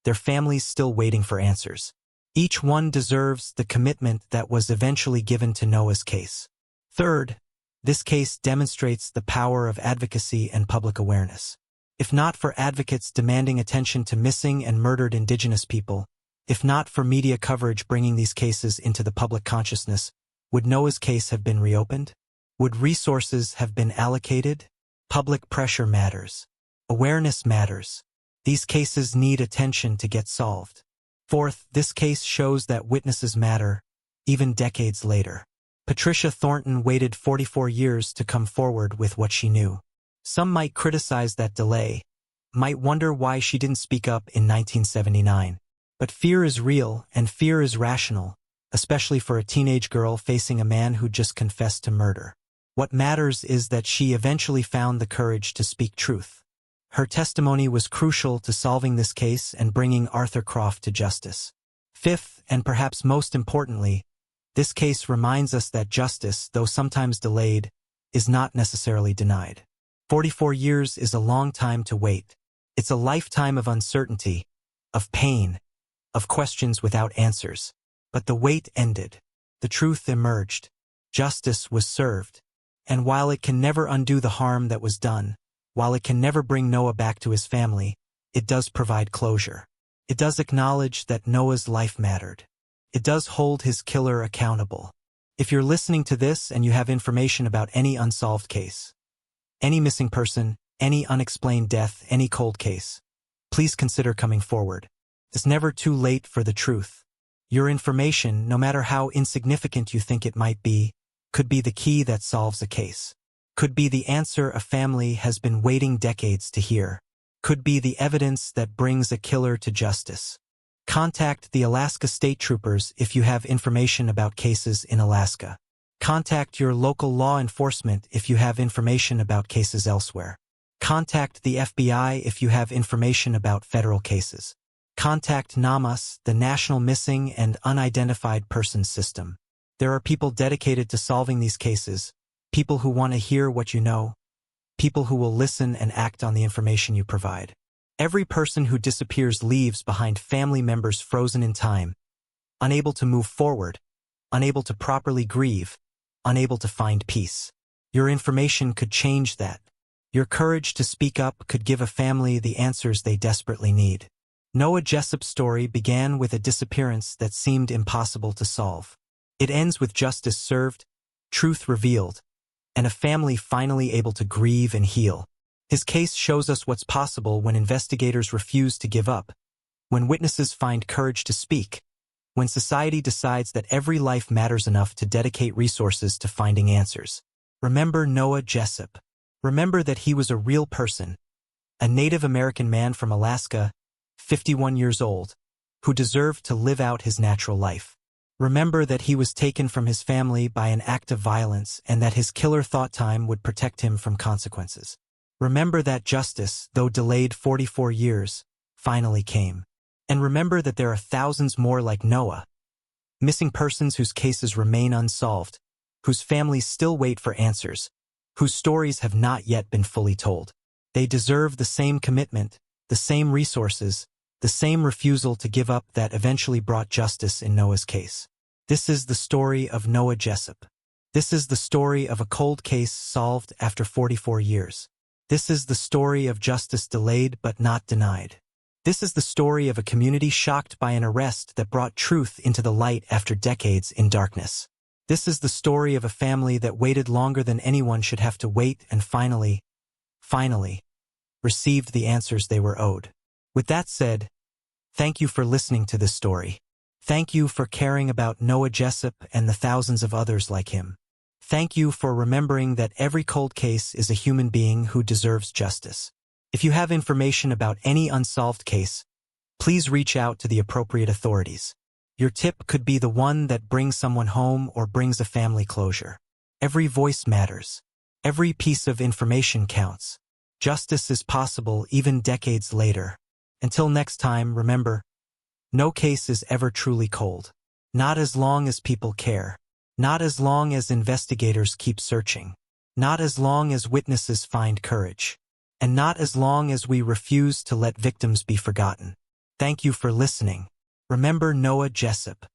their families still waiting for answers. Each one deserves the commitment that was eventually given to Noah's case. Third, this case demonstrates the power of advocacy and public awareness. If not for advocates demanding attention to missing and murdered Indigenous people, if not for media coverage bringing these cases into the public consciousness, would Noah's case have been reopened? Would resources have been allocated? Public pressure matters. Awareness matters. These cases need attention to get solved. Fourth, this case shows that witnesses matter, even decades later. Patricia Thornton waited 44 years to come forward with what she knew. Some might criticize that delay, might wonder why she didn't speak up in 1979. But fear is real, and fear is rational, especially for a teenage girl facing a man who just confessed to murder. What matters is that she eventually found the courage to speak truth. Her testimony was crucial to solving this case and bringing Arthur Croft to justice. Fifth, and perhaps most importantly, this case reminds us that justice, though sometimes delayed, is not necessarily denied. 44 years is a long time to wait. It's a lifetime of uncertainty, of pain, of questions without answers. But the wait ended. The truth emerged. Justice was served. And while it can never undo the harm that was done, while it can never bring Noah back to his family, it does provide closure. It does acknowledge that Noah's life mattered. It does hold his killer accountable. If you're listening to this and you have information about any unsolved case, any missing person, any unexplained death, any cold case, please consider coming forward. It's never too late for the truth. Your information, no matter how insignificant you think it might be, could be the key that solves a case. Could be the answer a family has been waiting decades to hear. Could be the evidence that brings a killer to justice. Contact the Alaska State Troopers if you have information about cases in Alaska. Contact your local law enforcement if you have information about cases elsewhere. Contact the FBI if you have information about federal cases. Contact NAMAS, the National Missing and Unidentified Persons System. There are people dedicated to solving these cases, people who want to hear what you know, people who will listen and act on the information you provide. Every person who disappears leaves behind family members frozen in time, unable to move forward, unable to properly grieve, unable to find peace. Your information could change that. Your courage to speak up could give a family the answers they desperately need. Noah Jessup's story began with a disappearance that seemed impossible to solve. It ends with justice served, truth revealed, and a family finally able to grieve and heal. His case shows us what's possible when investigators refuse to give up, when witnesses find courage to speak, when society decides that every life matters enough to dedicate resources to finding answers. Remember Noah Jessup. Remember that he was a real person, a Native American man from Alaska, 51 years old, who deserved to live out his natural life. Remember that he was taken from his family by an act of violence and that his killer thought time would protect him from consequences. Remember that justice, though delayed 44 years, finally came. And remember that there are thousands more like Noah, missing persons whose cases remain unsolved, whose families still wait for answers, whose stories have not yet been fully told. They deserve the same commitment, the same resources, the same refusal to give up that eventually brought justice in Noah's case. This is the story of Noah Jessup. This is the story of a cold case solved after 44 years. This is the story of justice delayed but not denied. This is the story of a community shocked by an arrest that brought truth into the light after decades in darkness. This is the story of a family that waited longer than anyone should have to wait and finally, received the answers they were owed. With that said, thank you for listening to this story. Thank you for caring about Noah Jessup and the thousands of others like him. Thank you for remembering that every cold case is a human being who deserves justice. If you have information about any unsolved case, please reach out to the appropriate authorities. Your tip could be the one that brings someone home or brings a family closure. Every voice matters. Every piece of information counts. Justice is possible even decades later. Until next time, remember, no case is ever truly cold. Not as long as people care. Not as long as investigators keep searching. Not as long as witnesses find courage. And not as long as we refuse to let victims be forgotten. Thank you for listening. Remember Noah Jessup.